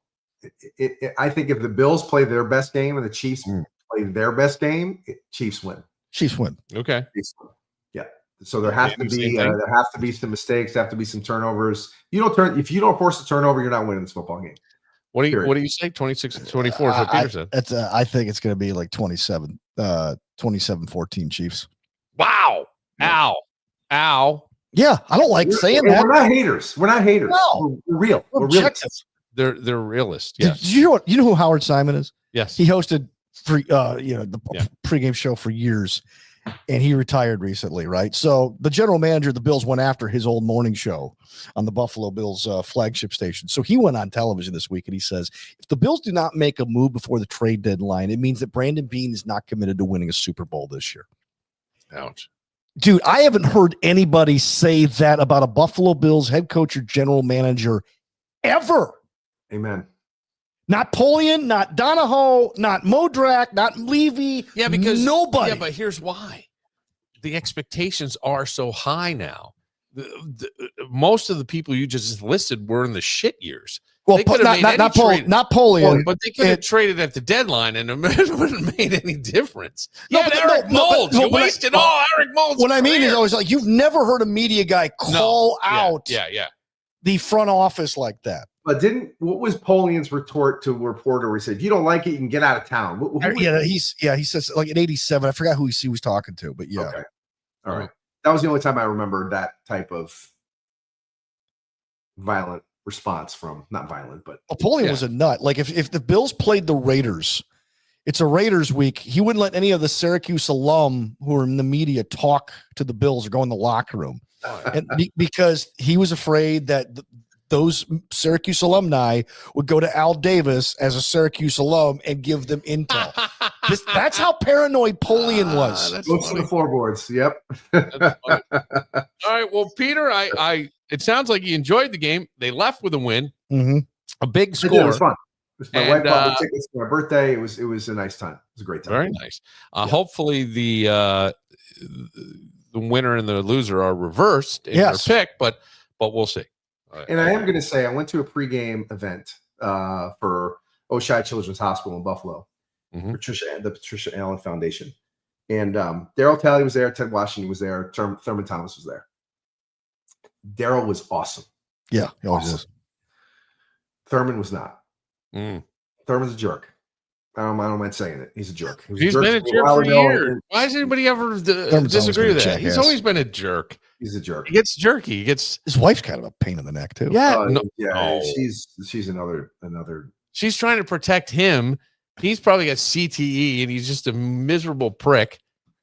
I think if the Bills play their best game and the Chiefs play their best game, Chiefs win. Chiefs win. Okay. Yeah. So there has to be some mistakes. There have to be some turnovers. If you don't force a turnover, you're not winning this football game. What do you say? 26-24 is what Peter said. I think it's going to be like 27-14 Chiefs. Wow. Yeah. Ow. Yeah, I don't like saying that. We're not haters. No. We're real. We're realists. They're realists. Yeah. Did you know who Howard Simon is? Yes. He hosted the pregame show for years, and he retired recently, right? So the general manager of the Bills went after his old morning show on the Buffalo Bills flagship station. So he went on television this week and he says, if the Bills do not make a move before the trade deadline, it means that Brandon Beane is not committed to winning a Super Bowl this year. Ouch. Dude, I haven't heard anybody say that about a Buffalo Bills head coach or general manager ever. Amen. Not Polian, not Donahoe, not Modrak, not Levy. Yeah, because nobody. Yeah, but here's why: the expectations are so high now. Most of the people you just listed were in the shit years. Well, They could have made any trade. Napoleon. But they could have traded at the deadline, and it wouldn't have made any difference. No, Yeah, but- Eric no, but- Moulds. no, You but I- wasted all Eric Moulds. What I mean is always like you've never heard a media guy call out Yeah. the front office like that. But what was Napoleon's retort to a reporter where he said, if you don't like it, you can get out of town? He says like in 87. I forgot who he was talking to, but yeah. Okay. All right. That was the only time I remember that type of violent response from, not violent, but Napoleon was a nut. Like if the Bills played the Raiders, it's a Raiders week, he wouldn't let any of the Syracuse alum who are in the media talk to the Bills or go in the locker room. And because he was afraid that those Syracuse alumni would go to Al Davis as a Syracuse alum and give them intel. That's how paranoid Napoleon was. Go to the floorboards. Yep. All right. Well, Peter, it sounds like you enjoyed the game. They left with a win, a big score. It was fun. My wife bought And, the tickets for my birthday. It was a nice time. It was a great time. Very nice. Hopefully the winner and the loser are reversed in their pick, but we'll see. And I am going to say I went to a pregame event for Oshai Children's Hospital in Buffalo, the Patricia Allen Foundation. And Daryl Talley was there, Ted Washington was there, Thurman Thomas was there. Daryl was awesome. Yeah, he always is. Thurman was not. Thurman's a jerk. I don't mind saying it. He's a jerk. He's been a jerk for years. Why does anybody ever disagree with that? He's always been a jerk. He's a jerk. He gets jerky. His wife's kind of a pain in the neck too. Yeah, she's another. She's trying to protect him. He's probably got CTE, and he's just a miserable prick.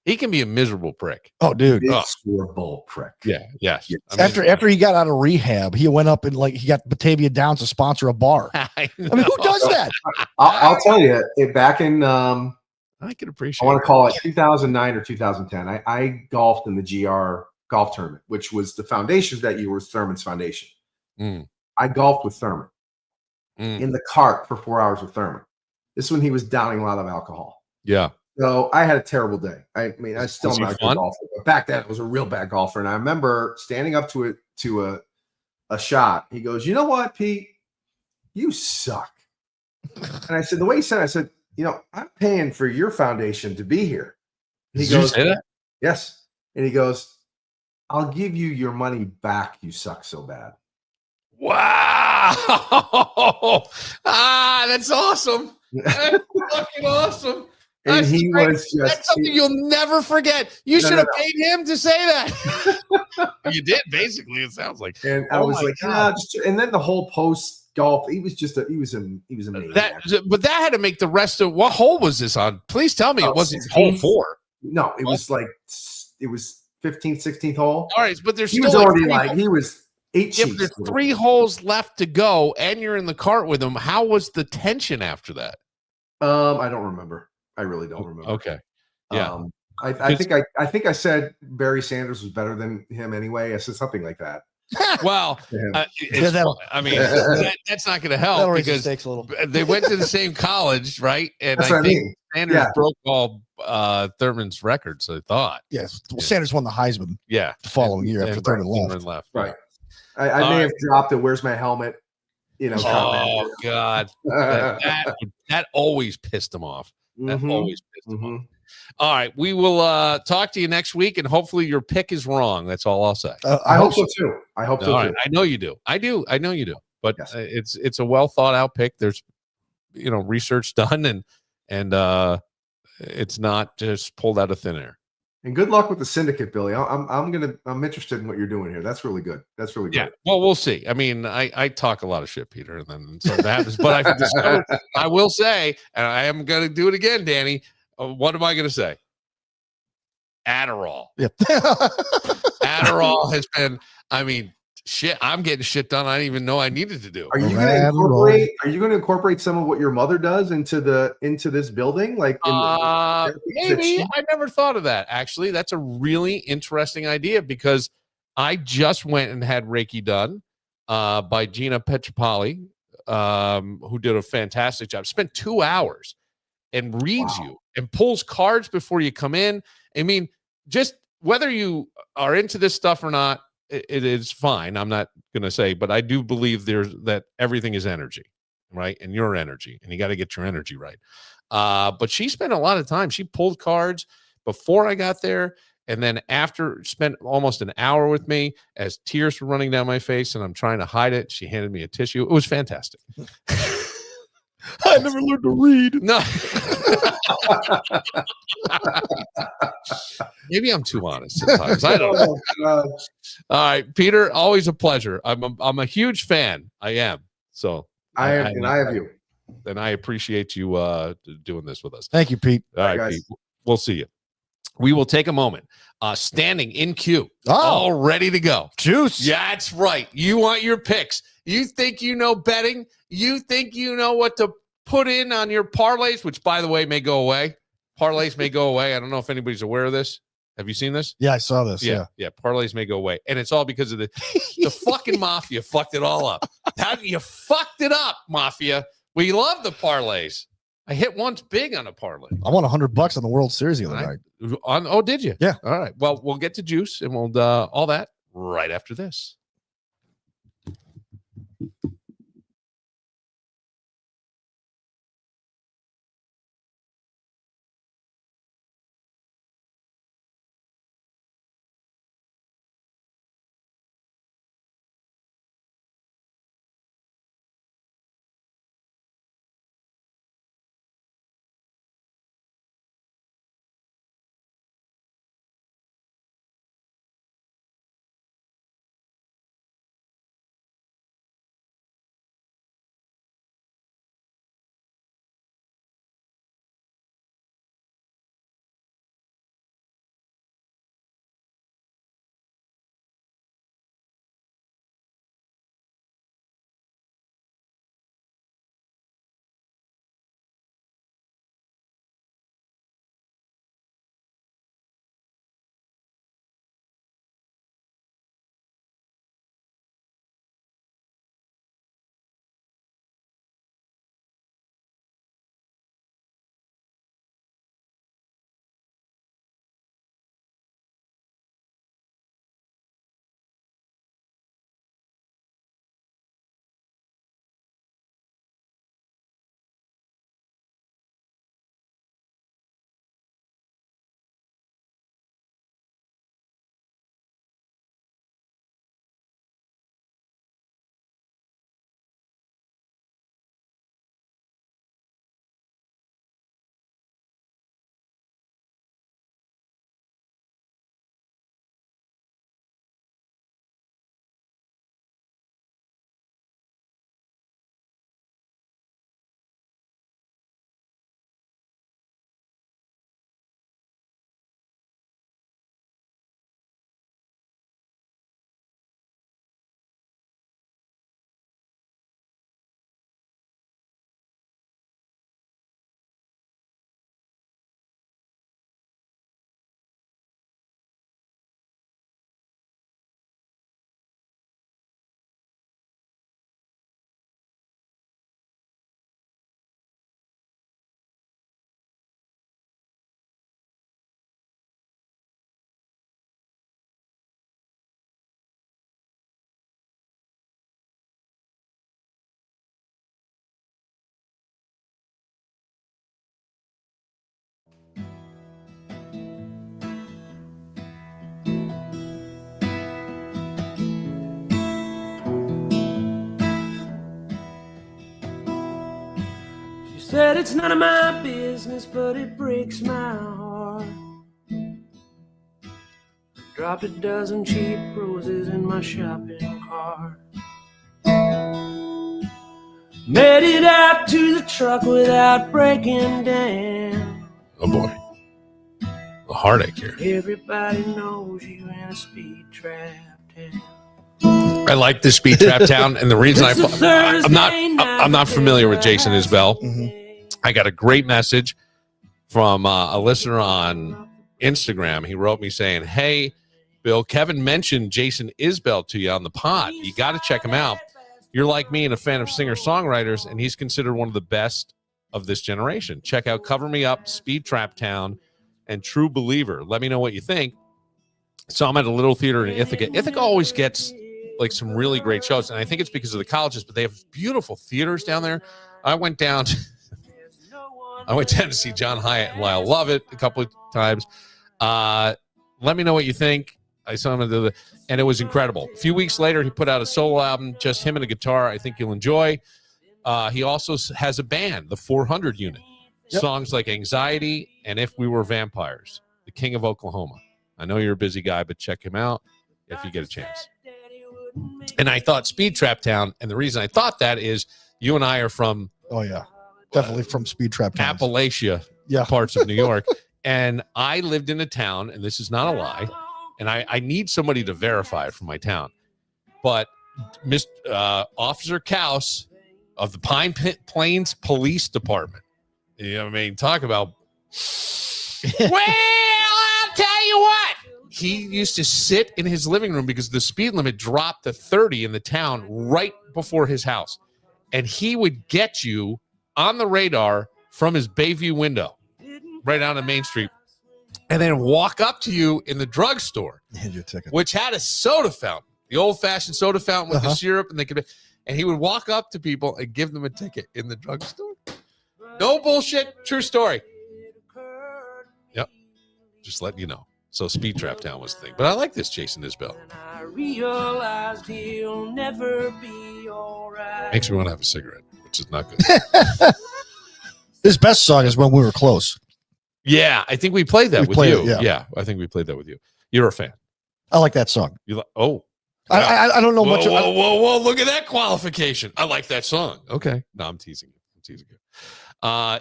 He can be a miserable prick. Oh, dude, miserable prick. Yeah, yes. After he got out of rehab, he went up and he got Batavia Downs to sponsor a bar. I mean, who does that? I'll tell you. Back in I can appreciate. I want to call it 2009 or 2010. I golfed in the GR golf tournament, which was the foundation that year was Thurman's foundation. I golfed with Thurman in the cart for 4 hours with Thurman. This is when he was downing a lot of alcohol. Yeah. So I had a terrible day. I mean, I still am not a good golfer, but back then I was a real bad golfer. And I remember standing up to a shot. He goes, "You know what, Pete? You suck." And I said, the way he said it, I said, I'm paying for your foundation to be here. He Did goes, you say that? Yes. And he goes, "I'll give you your money back. You suck so bad." Wow. That's awesome. That's fucking awesome. And he was just that's something you'll never forget. You should have paid him to say that. You did, basically, it sounds like. And I was like, and then the whole post golf, he was amazing. But that had to make the rest of what hole was this on? Please tell me it wasn't hole 4. No, it was 15th, 16th hole. All right, but there's he still was already he was 8 sheets. There's 3 holes left to go, and you're in the cart with him. How was the tension after that? I don't remember. I really don't remember. Okay. Yeah. I think I said Barry Sanders was better than him anyway. I said something like that. Well, I mean, that's not going to help because they went to the same college, right? And I think Sanders broke all Thurman's records, I thought. Yes. Well, Sanders won the Heisman. Yeah. The following year after Thurman left. Right. I may have dropped it. Where's my helmet? Oh God, that always pissed him off. That always pissed him off. All right, we will talk to you next week, and hopefully your pick is wrong. That's all I'll say. I hope so too. I hope so too. I know you do. I know you do. But it's a well thought out pick. There's research done, and it's not just pulled out of thin air. And good luck with the syndicate, Billy. I'm interested in what you're doing here. That's really good. That's really good. Yeah. Well, we'll see. I mean, I talk a lot of shit, Peter, and then so that happens. But I've discovered, I will say, and I am going to do it again, Danny. What am I going to say? Adderall. Yep. Adderall has been. I mean, shit. I'm getting shit done. I didn't even know I needed to do. Are you going to incorporate some of what your mother does into this building? Like, maybe I never thought of that. Actually, that's a really interesting idea because I just went and had Reiki done by Gina Petrapalli, who did a fantastic job. Spent 2 hours and reads you and pulls cards before you come in. I mean, just whether you are into this stuff or not, it is fine. I'm not going to say, but I do believe that everything is energy, right? And your energy, and you got to get your energy right. But she spent a lot of time. She pulled cards before I got there. And then after, spent almost an hour with me as tears were running down my face and I'm trying to hide it. She handed me a tissue. It was fantastic. I never learned to read. No. Maybe I'm too honest sometimes. I don't know. All right, Peter, always a pleasure. I'm a huge fan. I am. So I have you. And I appreciate you doing this with us. Thank you, Pete. All right, guys. Pete. We'll see you. We will take a moment. Standing in queue. Oh. All ready to go. Juice. Yeah, that's right. You want your picks. You think you know betting. You think you know what to put in on your parlays, which, by the way, may go away. Parlays may go away. I don't know if anybody's aware of this. Have you seen this? Yeah, I saw this. Yeah. Parlays may go away. And it's all because of the fucking mafia fucked it all up. You fucked it up, mafia. We love the parlays. I hit once big on a parlay. I won $100 on the World Series the other night. Oh, did you? Yeah. All right. Well, we'll get to juice and we'll all that right after this. Said it's none of my business, but it breaks my heart. Dropped a dozen cheap roses in my shopping cart. Made it out to the truck without breaking down. Oh, boy. A heartache here. Everybody knows you in a speed trap town. I like this Speed Trap Town, and the reason I'm not familiar with Jason Isbell. Mm-hmm. I got a great message from a listener on Instagram. He wrote me saying, "Hey, Bill, Kevin mentioned Jason Isbell to you on the pod. You got to check him out. You're like me and a fan of singer-songwriters, and he's considered one of the best of this generation. Check out Cover Me Up, Speed Trap Town, and True Believer. Let me know what you think." So I'm at a little theater in Ithaca. Ithaca always gets like some really great shows, and I think it's because of the colleges, but they have beautiful theaters down there. I went down to see John Hyatt and Lyle Lovett a couple of times. Let me know what you think. I saw him and it was incredible. A few weeks later, he put out a solo album, just him and a guitar. I think you'll enjoy. He also has a band, the 400 Unit. Yep. Songs like Anxiety and If We Were Vampires, the King of Oklahoma. I know you're a busy guy, but check him out if you get a chance. And I thought Speed Trap Town, and the reason I thought that is you and I are from definitely from Speed Trap Town, Appalachia, parts of New York. And I lived in a town, and this is not a lie, and I need somebody to verify it from my town. But Officer Kaus of the Pine Plains Police Department, you know what I mean? Talk about, well, I'll tell you what. He used to sit in his living room because the speed limit dropped to 30 in the town right before his house. And he would get you on the radar from his Bayview window, right down on Main Street, and then walk up to you in the drugstore, which had a soda fountain, the old-fashioned soda fountain with the syrup, and he would walk up to people and give them a ticket in the drugstore. No bullshit, true story. Yep, just letting you know. So Speed Trap Town was the thing. But I like this Jason Isbell. I realized he'll never be all right. Makes me want to have a cigarette, which is not good. His best song is When We Were Close. Yeah, I think we played that with you. Yeah, I think we played that with you. You're a fan. I like that song. You wow. I don't know much. Whoa! Look at that qualification. I like that song. Okay. No, I'm teasing you.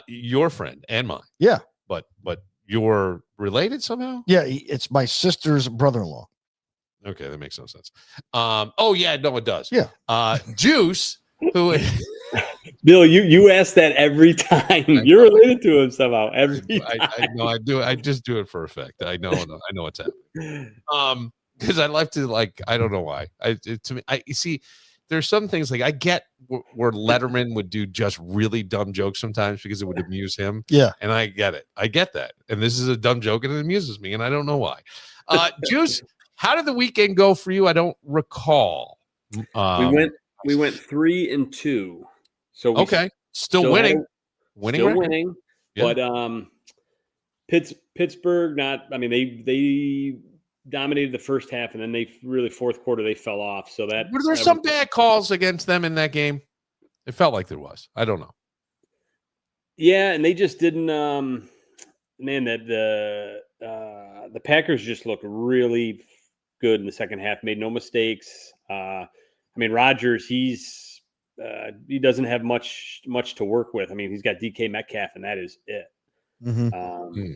Your friend and mine. Yeah. But you're related somehow? Yeah, it's my sister's brother-in-law. Okay, that makes no sense. Oh yeah, no, it does. Yeah. Juice, who Bill, you ask that every time. You're related to him somehow. Every time. I know I do. I just do it for effect. I know what's happening. Because I like to I don't know why. You see, there's some things I get where Letterman would do just really dumb jokes sometimes because it would amuse him. Yeah. And I get it. I get that. And this is a dumb joke and it amuses me. And I don't know why. Juice, how did the weekend go for you? I don't recall. We went 3-2. So still winning. Winning. Yeah. But Pittsburgh, they dominated the first half, and then they really fourth quarter they fell off. So were there some bad calls against them in that game? It felt like there was. I don't know. Yeah, and they just didn't. The Packers just looked really good in the second half. Made no mistakes. Rodgers, he doesn't have much to work with. He's got DK Metcalf, and that is it. Mm-hmm.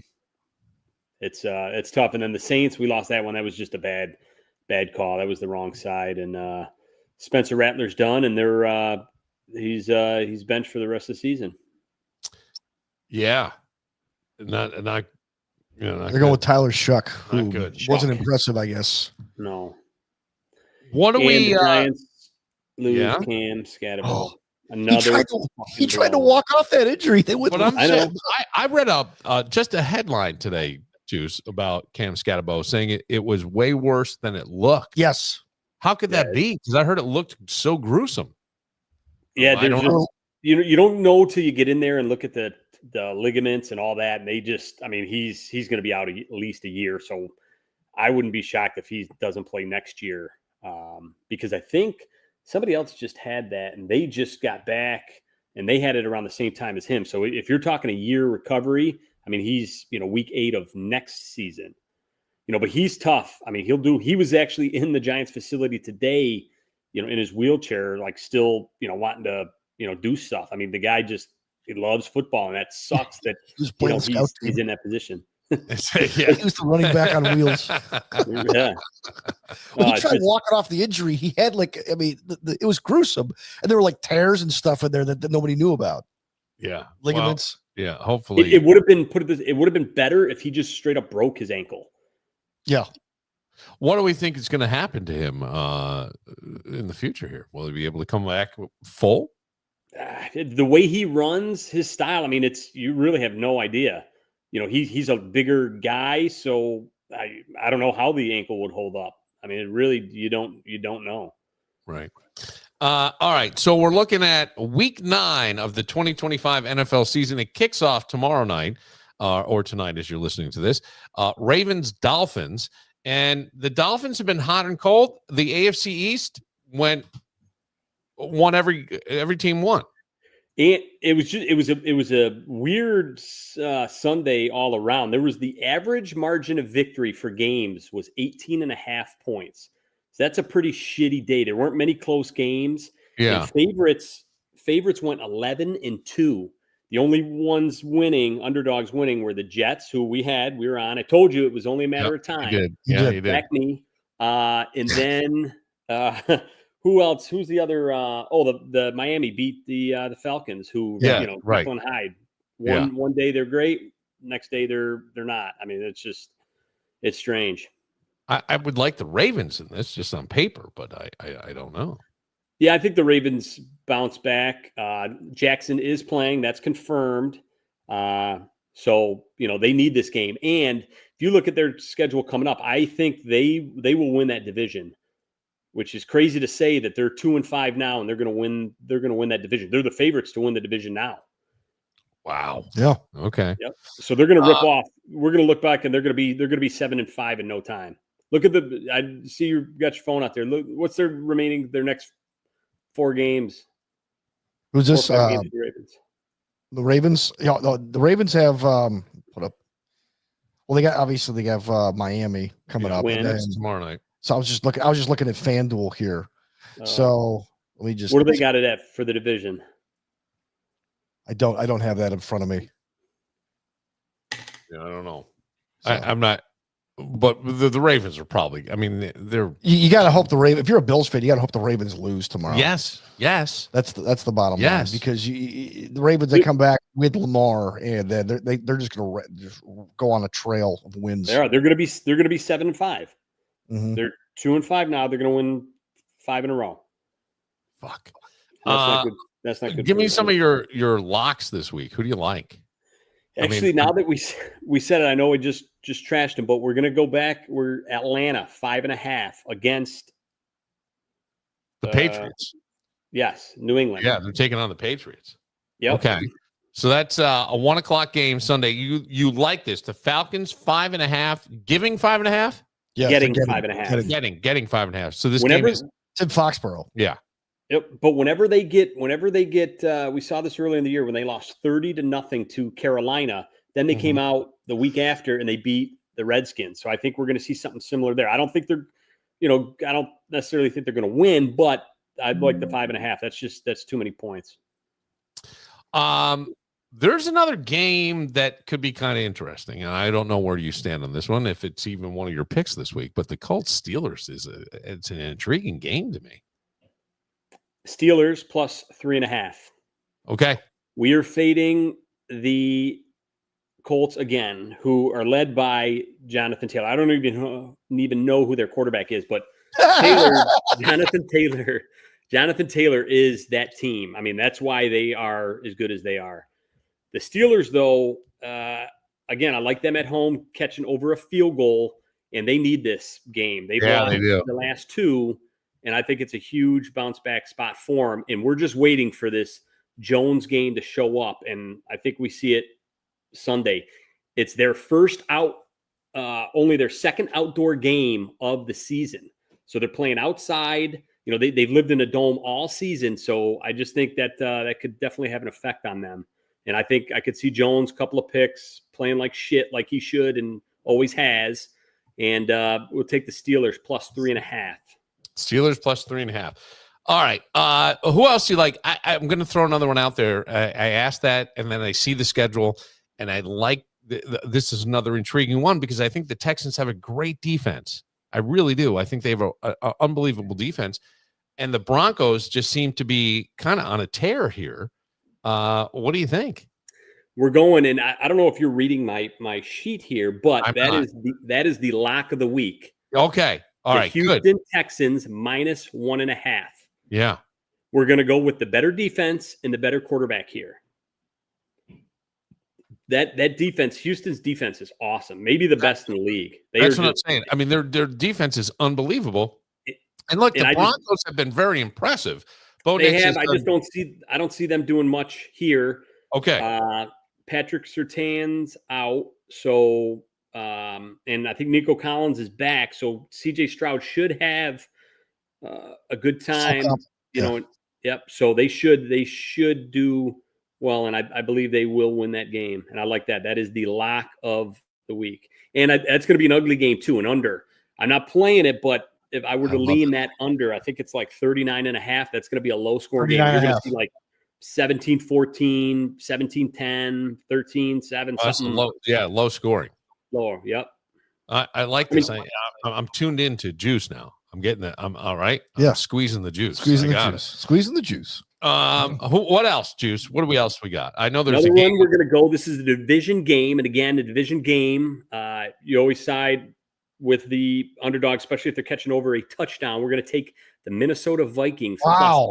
It's tough. And then the Saints, we lost that one. That was just a bad call. That was the wrong side. And Spencer Rattler's done, and he's benched for the rest of the season. Yeah, not they're going with Tyler Shuck, who good. Wasn't impressive, I guess. No. What do we? Giants lose Cam Scatterbo. He tried to walk off that injury. I read just a headline today, Juice, about Cam Scatterbo saying it was way worse than it looked. Yes. How could that be? Because I heard it looked so gruesome. Yeah, you don't know till you get in there and look at the ligaments and all that. And they just, he's going to be out at least a year. So I wouldn't be shocked if he doesn't play next year, because I think somebody else just had that and they just got back and they had it around the same time as him. So if you're talking a year recovery, he's, week 8 of next season, but he's tough. He was actually in the Giants facility today, in his wheelchair, still, wanting to, do stuff. The guy he loves football, and that sucks that he's in that position. He was the running back on wheels. Yeah. When he tried walking off the injury, he had it was gruesome, and there were tears and stuff in there that nobody knew about. Yeah, ligaments. Well, yeah, hopefully it would have been it would have been better if he just straight up broke his ankle. Yeah. What do we think is going to happen to him in the future here? Will he be able to come back full? The way he runs, his style, you really have no idea. He's a bigger guy, so I don't know how the ankle would hold up. I mean, it really you don't know. Right. All right. So we're looking at week 9 of the 2025 NFL season. It kicks off tomorrow night, or tonight as you're listening to this. Ravens Dolphins, and the Dolphins have been hot and cold. The AFC East won every team won. It was a weird Sunday all around. There was the average margin of victory for games was 18.5 points. So that's a pretty shitty day. There weren't many close games. Yeah. And favorites went 11-2. The only ones winning, underdogs winning, were the Jets, who we were on. I told you it was only a matter of time. You did. Yeah, you did. Back me. And then who else? Who's the other? The Miami beat the Falcons, who right. Jekyll and Hyde. One day they're great, next day they're not. I mean, it's strange. I would like the Ravens in this just on paper, but I don't know. Yeah, I think the Ravens bounce back. Jackson is playing. That's confirmed. So, they need this game. And if you look at their schedule coming up, I think they will win that division, which is crazy to say that they're 2-5 now and they're going to win that division. They're the favorites to win the division now. Wow. Yeah. Okay. Yep. So they're going to rip off. We're going to look back and they're going to be 7-5 in no time. Look at I see you got your phone out there. Look, what's their next 4 games? Who's this? The Ravens. The Ravens. Yeah, the Ravens have put up. Well, they have Miami coming up. That's tomorrow night. So I was just looking at FanDuel here. So let me just. What do they got it at for the division? I don't have that in front of me. Yeah, I don't know. So. I'm not. But the Ravens are probably. I mean, they're. You got to hope the Ravens. If you're a Bills fan, you got to hope the Ravens lose tomorrow. Yes. That's the bottom line. Because the Ravens, they come back with Lamar, and then they're just going to go on a trail of wins. They're going to be 7-5. Mm-hmm. They're 2-5 now. They're going to win 5 in a row. Fuck. That's not good. That's not good. Give me some of your locks this week. Who do you like? Actually, now that we said it, I know we just trashed them, but we're going to go back. We're Atlanta 5.5 against the Patriots. Yes, New England. Yeah, they're taking on the Patriots. Yep. Okay, so that's a 1:00 game Sunday. You like this? The Falcons 5.5, giving 5.5. Yeah, getting 5.5. Getting 5.5. So this game is in Foxborough. Yeah. Yep. But whenever they get, we saw this earlier in the year when they lost 30-0 to Carolina. Then they came out the week after and they beat the Redskins. So I think we're going to see something similar there. I don't think they're, I don't necessarily think they're going to win, but I'd like the 5.5. That's too many points. There's another game that could be kind of interesting, and I don't know where you stand on this one, if it's even one of your picks this week. But the Colts Steelers it's an intriguing game to me. Steelers plus 3.5. Okay. We are fading the Colts again, who are led by Jonathan Taylor. I don't even know who their quarterback is, but Jonathan Taylor is that team. I mean, that's why they are as good as they are. The Steelers, though, again, I like them at home catching over a field goal, and they need this game. They do. The last 2. And I think it's a huge bounce back spot for them. And we're just waiting for this Jones game to show up. And I think we see it Sunday. It's their only their second outdoor game of the season. So they're playing outside. They've lived in a dome all season. So I just think that that could definitely have an effect on them. And I think I could see Jones, couple of picks, playing like shit like he should and always has. And we'll take the Steelers plus 3.5. Steelers plus 3.5. All right. Who else do you like? I'm going to throw another one out there. I asked that, and then I see the schedule, and I like this is another intriguing one because I think the Texans have a great defense. I really do. I think they have an unbelievable defense, and the Broncos just seem to be kind of on a tear here. What do you think? We're going, and I don't know if you're reading my sheet here, but that is the lock of the week. Okay. All right, Houston good. Texans minus 1.5. Yeah. We're going to go with the better defense and the better quarterback here. that defense, Houston's defense is awesome. Maybe the best in the league. That's what I'm saying. I mean, their defense is unbelievable. And look, the Broncos have been very impressive. They have. I don't see them doing much here. Okay. Patrick Surtain's out, so and I think Nico Collins is back, so CJ Stroud should have a good time. Yep. So they should do well, and I believe they will win that game, and I like that. That is the lock of the week, and that's going to be an ugly game too, an under. I'm not playing it, but if I were to lean that under, I think it's like 39.5. That's going to be a low score game. You're going to see like 17-14, 17-10, 13-7, something. Low scoring. Lower, yep. I like this. I'm tuned into juice now. I'm getting it. I'm all right. Yeah. I'm squeezing the juice. Squeezing the juice. What else, Juice? What else we got? I know there's another one we're going to go. This is the division game. And again, the division game, you always side with the underdog, especially if they're catching over a touchdown. We're going to take the Minnesota Vikings plus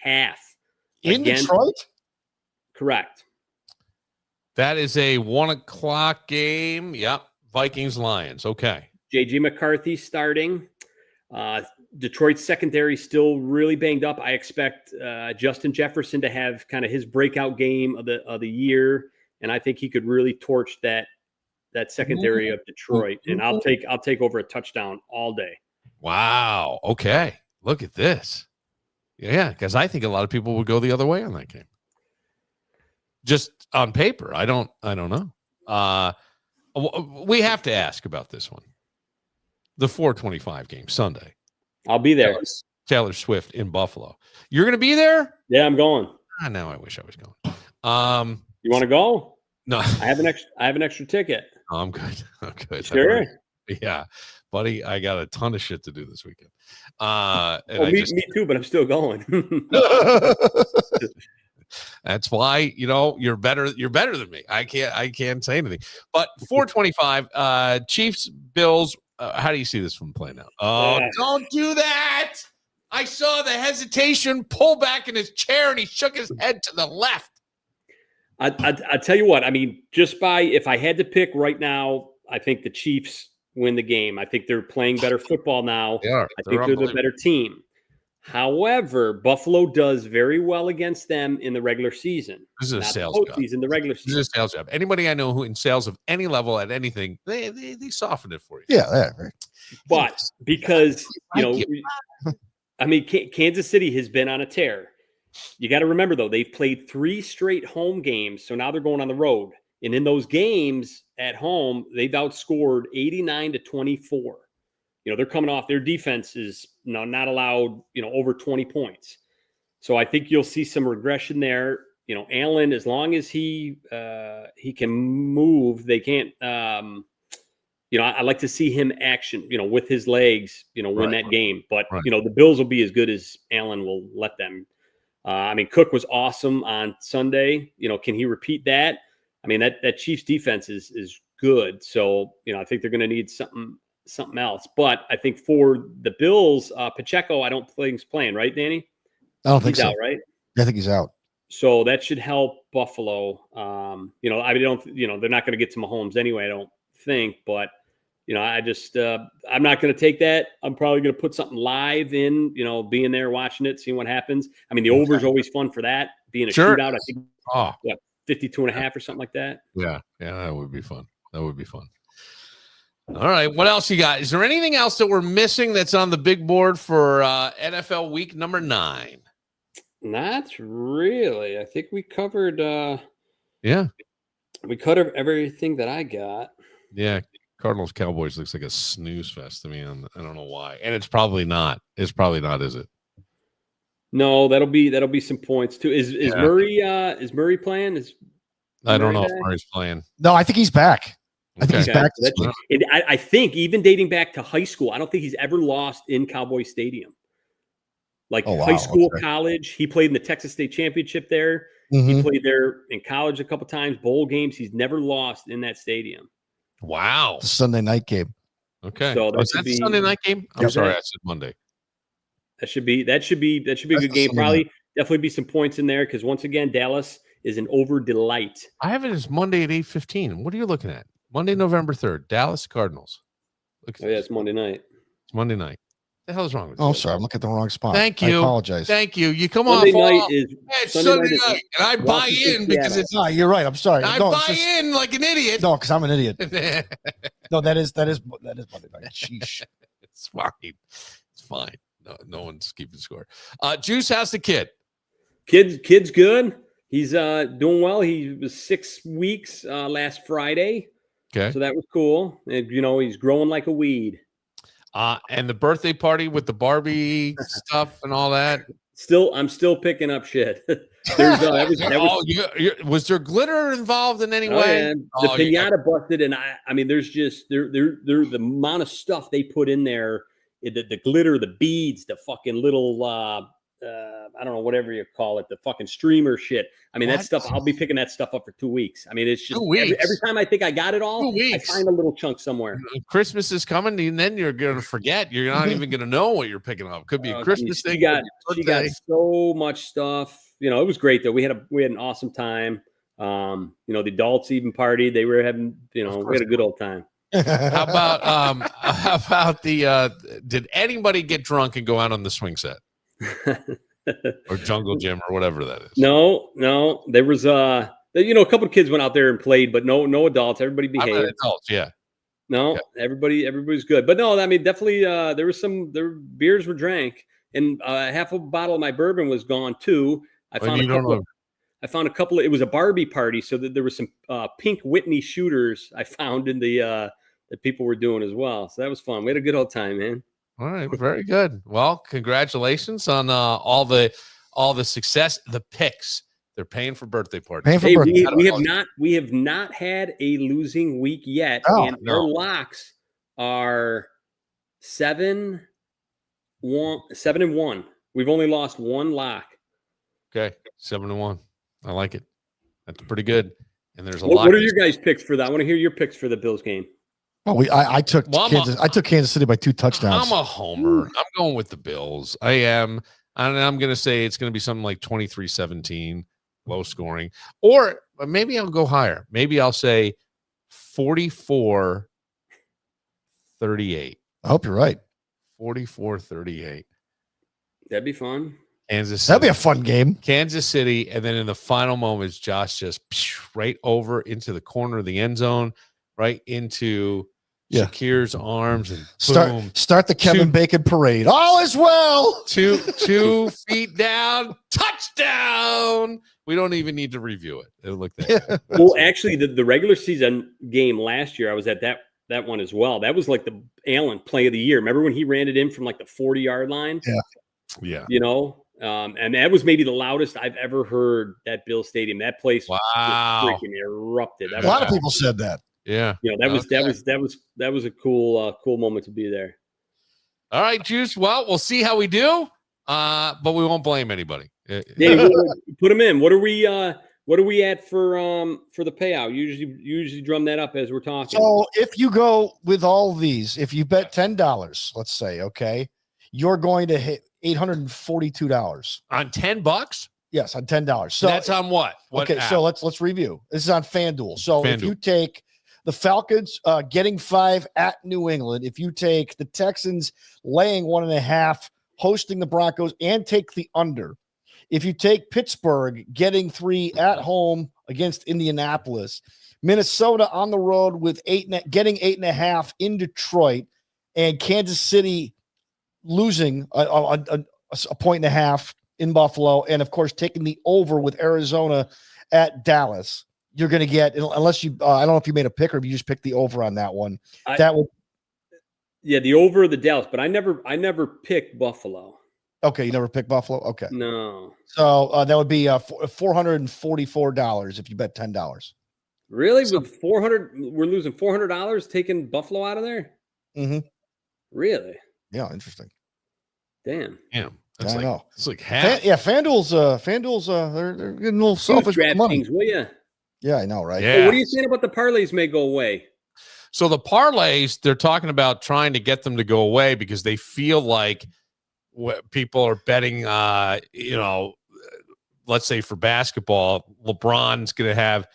8.5. In Detroit? Correct. That is a 1:00 game. Yep. Vikings-Lions. Okay. J.J. McCarthy starting. Detroit's secondary still really banged up. I expect Justin Jefferson to have kind of his breakout game of the year, and I think he could really torch that secondary of Detroit. And I'll take over a touchdown all day. Wow. Okay. Look at this. Yeah, because I think a lot of people would go the other way on that game. Just on paper. I don't know. We have to ask about this one. The 4:25 game Sunday. I'll be there. Taylor Swift in Buffalo. You're going to be there? Yeah, I'm going. Now I wish I was going. You want to go? No, I have an extra ticket. Oh, I'm good. I'm good. Sure. Yeah, buddy, I got a ton of shit to do this weekend. Me too, but I'm still going. That's why, you're better than me. I can't say anything. But 4:25, Chiefs, Bills. How do you see this one playing out? Oh, don't do that. I saw the hesitation pull back in his chair and he shook his head to the left. I tell you what, I mean, if I had to pick right now, I think the Chiefs win the game. I think they're playing better football now. They are. I think they're the better team. However, Buffalo does very well against them in the regular season. This is a sales job. The regular season. This is a sales job. Anybody I know who in sales of any level at anything, they soften it for you. Yeah, right. But because, Kansas City has been on a tear. You got to remember, though, they've played 3 straight home games, so now they're going on the road. And in those games at home, they've outscored 89-24. They're coming off, their defense is not allowed, over 20 points. So I think you'll see some regression there. Allen, as long as he can move, they can't, I like to see him action, with his legs, win that game. But, the Bills will be as good as Allen will let them. Cook was awesome on Sunday. Can he repeat that? That Chiefs defense is good. So, I think they're going to need something else. But I think for the Bills, Pacheco, I don't think he's playing, right, Danny? I don't think he's so. Out, right? I think he's out. So that should help Buffalo. They're not going to get to Mahomes anyway, I don't think. But, I'm not going to take that. I'm probably going to put something live in, being there, watching it, seeing what happens. The over is always fun for that, being a shootout. I think 52.5 or something like that. Yeah, that would be fun. All right, what else you got? Is there anything else that we're missing that's on the big board for NFL week number 9? Not really. I think we covered we covered everything that I got. Yeah, Cardinals Cowboys looks like a snooze fest to me. I don't know why. And it's probably not. Is it? No, that'll be some points too. Is Murray playing? I don't know if Murray's playing. No, I think he's back. I think he's back. And I think even dating back to high school, I don't think he's ever lost in Cowboy Stadium. High school, college. He played in the Texas State Championship there. Mm-hmm. He played there in college a couple times, bowl games. He's never lost in that stadium. Wow. It's a Sunday night game. Okay. So that the Sunday night game? I'm sorry, I said Monday. That should be a good game. Probably definitely be some points in there because once again, Dallas is an over delight. I have it as Monday at 8:15. What are you looking at? Monday, November 3rd, Dallas Cardinals. Look at Oh, yeah, this. it's Monday night. It's Monday night. The hell is wrong with you? Oh, sorry. I'm looking at the wrong spot. Thank I you. apologize. Thank you. You come Sunday off night all- is it's Sunday Sunday night night, is and I buy Washington, in because Seattle. it's. No, you're right. I'm sorry. I no, buy it's just, in like an idiot. no, because I'm an idiot. No, that is Monday night. Sheesh. It's fine. It's fine. No one's keeping score. Juice, how's the kid? Kid's good. He's doing well. He was 6 weeks last Friday, Okay. so that was cool. And he's growing like a weed. And the birthday party with the Barbie stuff and all that. I'm still picking up shit. Was there glitter involved in any Oh, way? yeah. The you got- pinata busted, and I mean, there's just the amount of stuff they put in there, the glitter, the beads, the fucking little I don't know, whatever you call it, the fucking streamer shit. I mean, that What? stuff. I'll be picking that stuff up for 2 weeks. I mean, it's just 2 weeks? every time I think I got it all, 2 I weeks. find a little chunk somewhere. Christmas is coming, and then you're gonna forget. You're not even gonna know what you're picking up. Could be a Christmas She thing. got could be she got birthday. so much stuff. It was great though. We had an awesome time. The adults even partied. They were having, we had a good old time. How about the? Did anybody get drunk and go out on the swing set or jungle gym or whatever that is? No. There was a couple of kids went out there and played, but no adults. Everybody I mean, behaved. adults, yeah. No, Yeah. everybody's good. But no, I mean, definitely beers were drank, and half a bottle of my bourbon was gone too. I found a couple of, it was a Barbie party, so that there was some pink Whitney shooters I found in the that people were doing as well. So that was fun. We had a good old time, man. All right, very good. Well, congratulations on all the success. The picks, they're paying for birthday parties. Paying for Hey, birthday. we have not had a losing week yet, Oh, and our locks are 7-1. We've only lost one lock. Okay, 7-1. I like it. That's pretty good. And there's a What, lot. what are your guys' picks for that? I want to hear your picks for the Bills game. Well, I took I took Kansas City by 2 touchdowns. I'm a homer. I'm going with the Bills. I am. And I'm going to say it's going to be something like 23-17, low scoring. Or maybe I'll go higher. Maybe I'll say 44-38. I hope you're right. 44-38. That'd be fun. Kansas City. That'd be a fun game. Kansas City. And then in the final moments, Josh just right over into the corner of the end zone, right into Shakir's arms, and boom. Start the Kevin Bacon parade. All is well. 2 feet down, touchdown. We don't even need to review it. It'll look that. Well, actually, the regular season game last year, I was at that one as well. That was like the Allen play of the year. Remember when he ran it in from like the 40-yard line? Yeah. And that was maybe the loudest I've ever heard that Bill Stadium. That place Wow. just freaking erupted. A lot of people said that. Yeah. That was a cool moment to be there. All right, Juice. Well, we'll see how we do. But we won't blame anybody. Yeah, put them in. What are we at for the payout? Usually drum that up as we're talking. So if you go with all these, if you bet $10, let's say, okay, you're going to hit $842 on $10. Yes, on $10. So that's on what? Okay, app? so let's review. This is on FanDuel. So if you take the Falcons getting 5 at New England, if you take the Texans laying 1.5, hosting the Broncos, and take the under, if you take Pittsburgh getting 3 at home against Indianapolis, Minnesota on the road with getting 8.5 in Detroit, and Kansas City losing a 1.5 in Buffalo, and of course taking the over with Arizona at Dallas, you're going to get, unless you I don't know if you made a pick or if you just picked the over on that one. The over of the Dallas, but I never picked Buffalo. Okay, you never picked Buffalo. Okay, no. So that would be $444 if you bet $10. Really, with 400, we're losing $400 taking Buffalo out of there. Mm-hmm. Really? Yeah, interesting. Damn. That's I know. It's like half. FanDuel's they're getting a little selfish with the money. Will you? Yeah, I know, right? Yeah. So what are you saying about the parlays may go away? So the parlays, they're talking about trying to get them to go away because they feel like people are betting, let's say for basketball, LeBron's going to have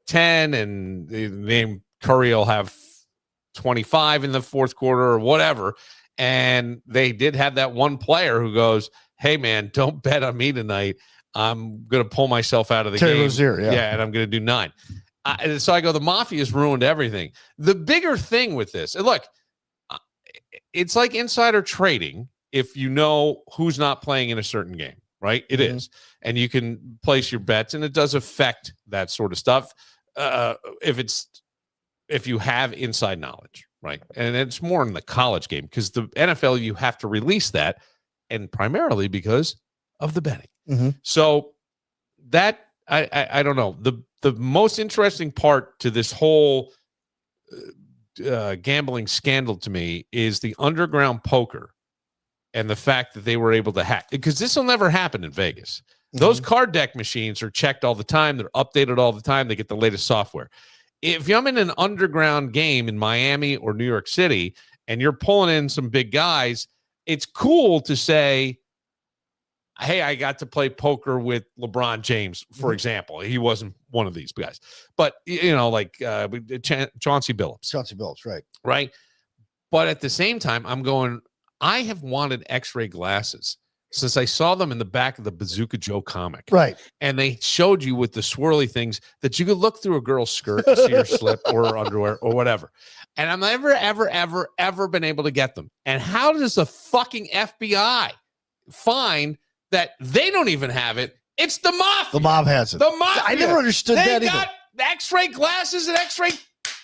10 and the name Curry will have 25 in the fourth quarter or whatever. And they did have that one player who goes, hey, man, don't bet on me tonight. I'm going to pull myself out of the Terry game. Rozier, Yeah, and I'm going to do 9. So I go, the Mafia's ruined everything. The bigger thing with this, and look, it's like insider trading if you know who's not playing in a certain game, right? It is. And you can place your bets, and it does affect that sort of stuff if you have inside knowledge, right? And it's more in the college game because the NFL, you have to release that, and primarily because of the betting. So that I don't know. The most interesting part to this whole gambling scandal to me is the underground poker and the fact that they were able to hack, because this will never happen in Vegas. Those card deck machines are checked all the time. They're updated all the time. They get the latest software. If I'm in an underground game in Miami or New York City and you're pulling in some big guys, it's cool to say, hey, I got to play poker with LeBron James, for example. He wasn't one of these guys. But, like Chauncey Billups. Chauncey Billups, right. Right? But at the same time, I'm going, I have wanted X-ray glasses since I saw them in the back of the Bazooka Joe comic. Right. And they showed you with the swirly things that you could look through a girl's skirt to see her slip or her underwear or whatever. And I've never, ever, ever, ever been able to get them. And how does the fucking FBI find that they don't even have it? It's the Mafia. The mob has it. The Mafia. I never understood that either. They got X-ray glasses and X-ray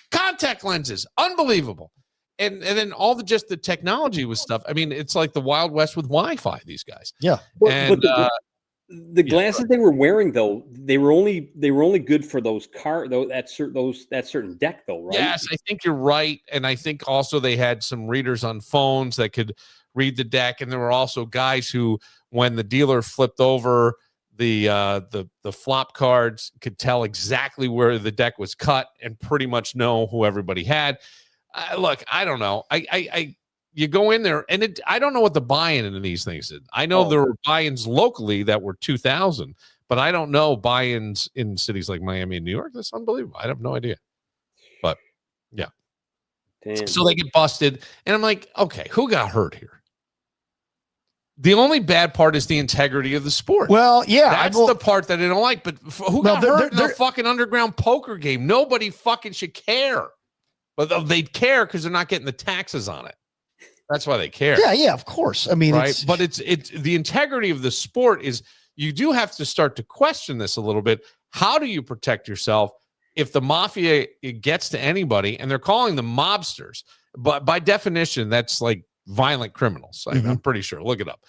contact lenses. Unbelievable. And then all just the technology with stuff. I mean, it's like the Wild West with Wi-Fi, these guys. Yeah. And the glasses they were wearing, though, they were only good for those that certain deck, though, right? Yes, I think you're right. And I think also they had some readers on phones that could read the deck. And there were also guys who, when the dealer flipped over the flop cards, could tell exactly where the deck was cut and pretty much know who everybody had. Look, I don't know. You go in there, and I don't know what the buy-in into these things is. I know there were buy-ins locally that were 2,000, but I don't know buy-ins in cities like Miami and New York. That's unbelievable. I have no idea. But yeah, Damn. So they get busted, and I'm like, okay, who got hurt here? The only bad part is the integrity of the sport. Well, yeah, that's the part that I don't like. But who got hurt in the fucking underground poker game? Nobody fucking should care. But they'd care because they're not getting the taxes on it. That's why they care. Yeah, of course. I mean, right? But it's the integrity of the sport is you do have to start to question this a little bit. How do you protect yourself if the Mafia gets to anybody, and they're calling them mobsters? But by definition, that's like violent criminals. I'm pretty sure. Look it up.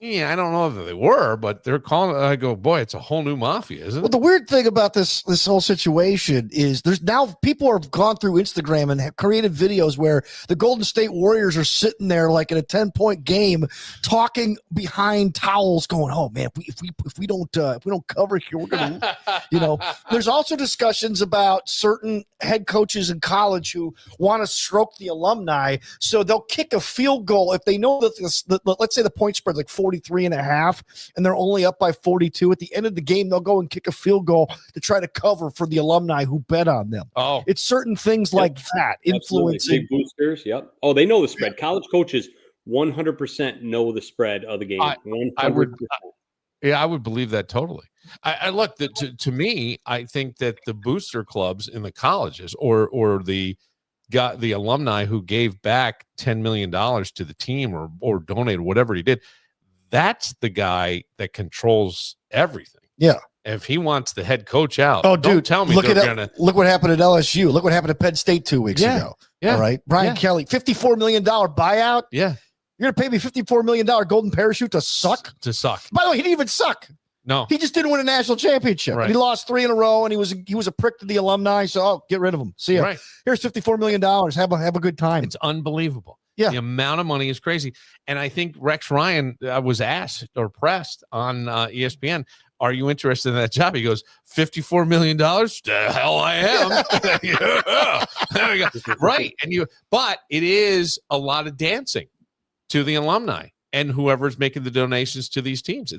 Yeah, I don't know if they were, but they're calling it. I go, boy, it's a whole new mafia, isn't it? Well, the weird thing about this whole situation is there's now people have gone through Instagram and have created videos where the Golden State Warriors are sitting there like in a 10-point game, talking behind towels, going, "Oh man, if we don't cover here, we're gonna." There's also discussions about certain head coaches in college who want to stroke the alumni, so they'll kick a field goal if they know that let's say the point spread like 43.5 and they're only up by 42. At the end of the game, they'll go and kick a field goal to try to cover for the alumni who bet on them. Oh, it's certain things like that influencing big boosters. Yep. Oh, they know the spread. College coaches 100% know the spread of the game. I would believe that totally. I look to me, I think that the booster clubs in the colleges or the alumni who gave back $10 million to the team or donated whatever he did, that's the guy that controls everything. Yeah. If he wants the head coach out, don't tell me look what happened at LSU. Look what happened at Penn State 2 weeks ago. Yeah. All right. Brian Kelly, $54 million buyout. Yeah. You're going to pay me $54 million golden parachute to suck? To suck. By the way, he didn't even suck. No. He just didn't win a national championship. Right. He lost 3 in a row, and he was a prick to the alumni. So get rid of him. See ya. Right. Here's $54 million. Have a good time. It's unbelievable. Yeah. The amount of money is crazy. And I think Rex Ryan was asked or pressed on ESPN, are you interested in that job? He goes, $54 million? The hell I am. Yeah. There we go. Right. But it is a lot of dancing to the alumni. and whoever's making the donations to these teams.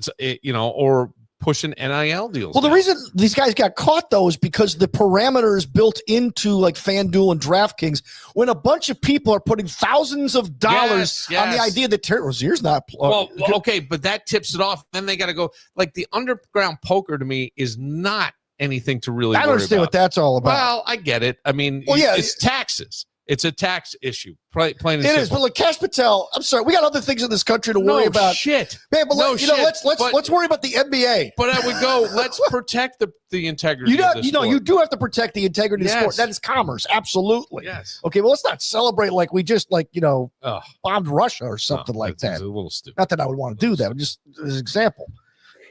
Or pushing NIL deals. Well, the reason these guys got caught, though, is because the parameters built into like FanDuel and DraftKings, when a bunch of people are putting thousands of dollars on the idea that Terry Rozier's not. Okay, but that tips it off. Then they got to go. Like the underground poker to me is not anything to really. I don't understand what that's all about. Well, I get it. I mean, it's taxes. It's a tax issue. Plain and simple. It is, but like Cash Patel, I'm sorry, we got other things in this country to worry about. Shit, man. But let's worry about the NBA. But I would go. Let's protect the integrity. You do have to protect the integrity of the sport. That is commerce, absolutely. Yes. Okay, well, let's not celebrate like we just bombed Russia or something like that. It's a little stupid. Not that I would want to do that, but just as an example.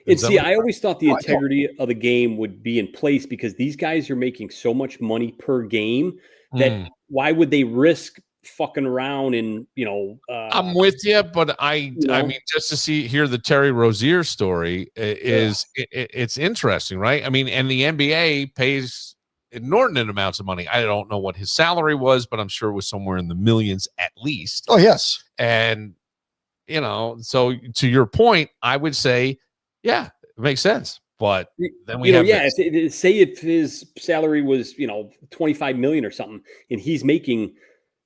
And see, I always thought the integrity of the game would be in place because these guys are making so much money per game that why would they risk fucking around and I'm with you, but I mean, just to hear the Terry Rozier story it's interesting, right? I mean, and the NBA pays inordinate amounts of money. I don't know what his salary was, but I'm sure it was somewhere in the millions at least. Oh yes. And so to your point, I would say, yeah, it makes sense. But then we say if his salary was, 25 million or something, and he's making,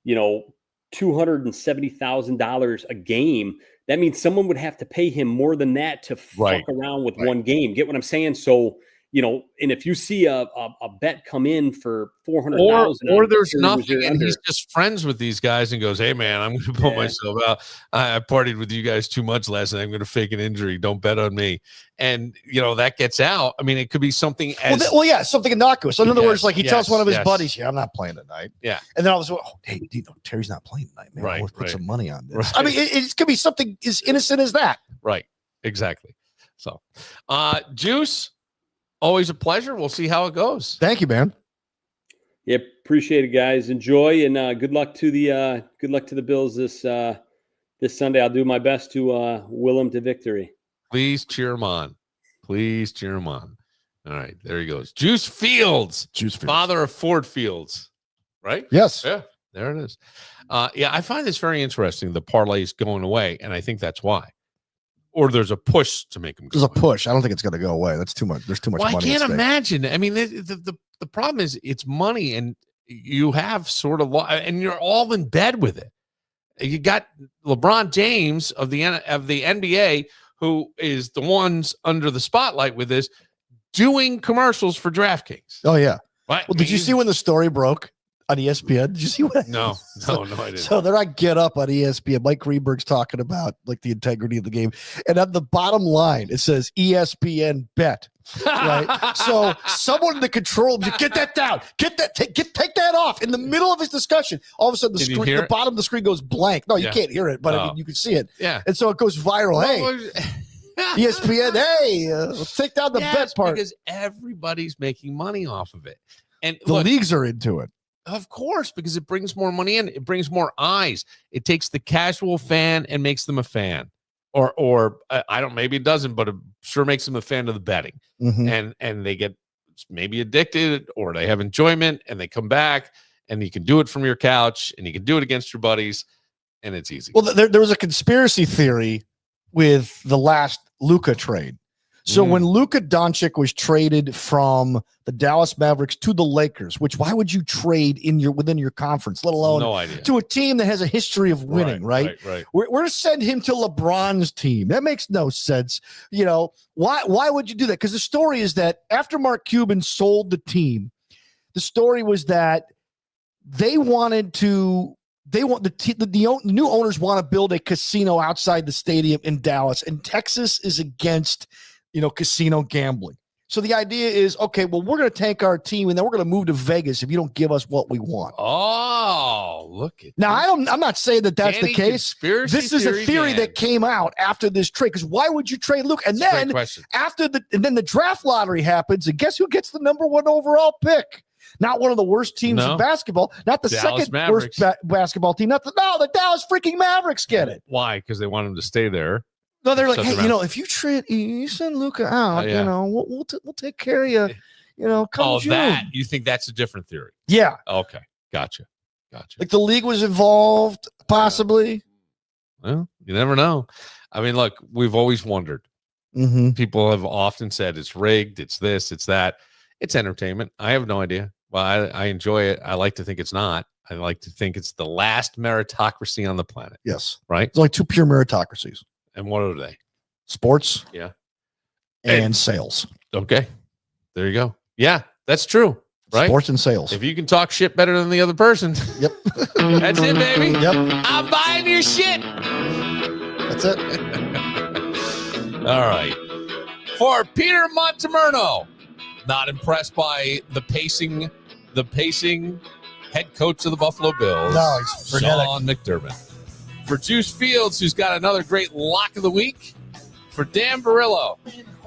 $270,000 a game, that means someone would have to pay him more than that to fuck around with one game. Get what I'm saying? So, and if you see a bet come in for 400,000, or there's nothing, and he's just friends with these guys and goes, "Hey man, I'm going to put myself out. I partied with you guys too much last night. I'm going to fake an injury. Don't bet on me." And that gets out. I mean, it could be something as something innocuous. So in other words, like he tells one of his buddies, "Yeah, I'm not playing tonight." Yeah, and then all of a sudden, hey, Terry's not playing tonight, man. Right, Let's put some money on this. Right. I mean, it could be something as innocent as that. Right. Exactly. So, Juice. Always a pleasure. We'll see how it goes. Thank you, man. Yeah, appreciate it, guys. Enjoy and good luck to the Bills this Sunday. I'll do my best to will them to victory. Please cheer them on. All right, there he goes. Juice Fields, father of Ford Fields, right? Yes. Yeah, there it is. I find this very interesting. The parlays going away, and I think that's why. Or there's a push to make them go away. A push. I don't think it's going to go away. That's too much. There's too much money. I can't imagine. I mean, the problem is it's money, and you have sort of and you're all in bed with it. You got LeBron James of the NBA, who is the ones under the spotlight with this, doing commercials for DraftKings. Oh yeah. Right? Well, did you see when the story broke on ESPN? Did you see what? No, I didn't. So they're on Get Up on ESPN. Mike Greenberg's talking about like the integrity of the game, and at the bottom line it says ESPN bet. Right. So someone in the control room, get that down, take that off. In the middle of his discussion, all of a sudden the bottom of the screen goes blank. No, you can't hear it, but I mean you can see it. Yeah. And so it goes viral. ESPN. Hey, let's take down the bet part because everybody's making money off of it, and the leagues are into it. Of course, because it brings more money in. It brings more eyes. It takes the casual fan and makes them a fan. Or I don't, maybe it doesn't, but it sure makes them a fan of the betting. Mm-hmm. And they get maybe addicted, or they have enjoyment, and they come back, and you can do it from your couch, and you can do it against your buddies, and it's easy. Well, there was a conspiracy theory with the last Luka trade. So when Luka Doncic was traded from the Dallas Mavericks to the Lakers, which why would you trade within your conference, let alone to a team that has a history of winning, right? We're going to send him to LeBron's team. That makes no sense. Why would you do that? Because the story is that after Mark Cuban sold the team, the story was that the new owners want to build a casino outside the stadium in Dallas, and Texas is against casino gambling. So the idea is, okay, well, we're going to tank our team, and then we're going to move to Vegas if you don't give us what we want. Oh, look at now. I'm not saying that that's the case. This is a theory that came out after this trade. Because why would you trade Luke? And then the draft lottery happens, and guess who gets the number 1 overall pick? Not one of the worst teams in basketball. Not the second worst basketball team. The Dallas freaking Mavericks get it. Why? Because they want him to stay there. No, they're like, hey, if you send Luka out, we'll take care of you. Come June. That you think that's a different theory? Yeah. Okay, gotcha. Like the league was involved, possibly. Well, you never know. I mean, look, we've always wondered. Mm-hmm. People have often said it's rigged, it's this, it's that. It's entertainment. I have no idea. Well, I enjoy it. I like to think it's not. I like to think it's the last meritocracy on the planet. Yes. Right? There's only two pure meritocracies. And what are they? Sports. Yeah. And sales. Okay. There you go. Yeah, that's true. Right? Sports and sales. If you can talk shit better than the other person. Yep. That's it, baby. Yep. I'm buying your shit. That's it. All right. For Peter Montemurno, not impressed by the pacing head coach of the Buffalo Bills, No, he's frenetic. Sean McDermott. For Juice Fields, who's got another great lock of the week. For Dan Barillo,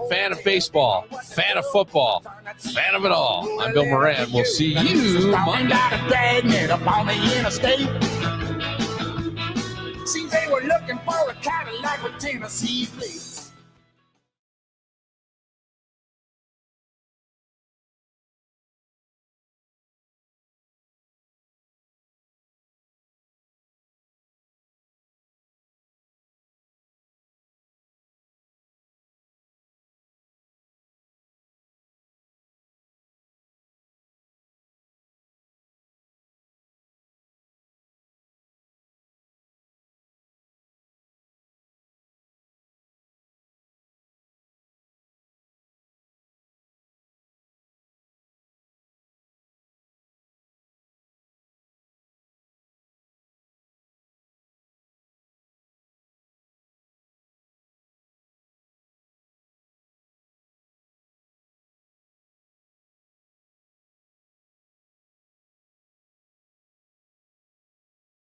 fan of baseball, fan of football, fan of it all. I'm Bill Moran. We'll see you Monday. See, they were looking for a Cadillac with Tennessee plates.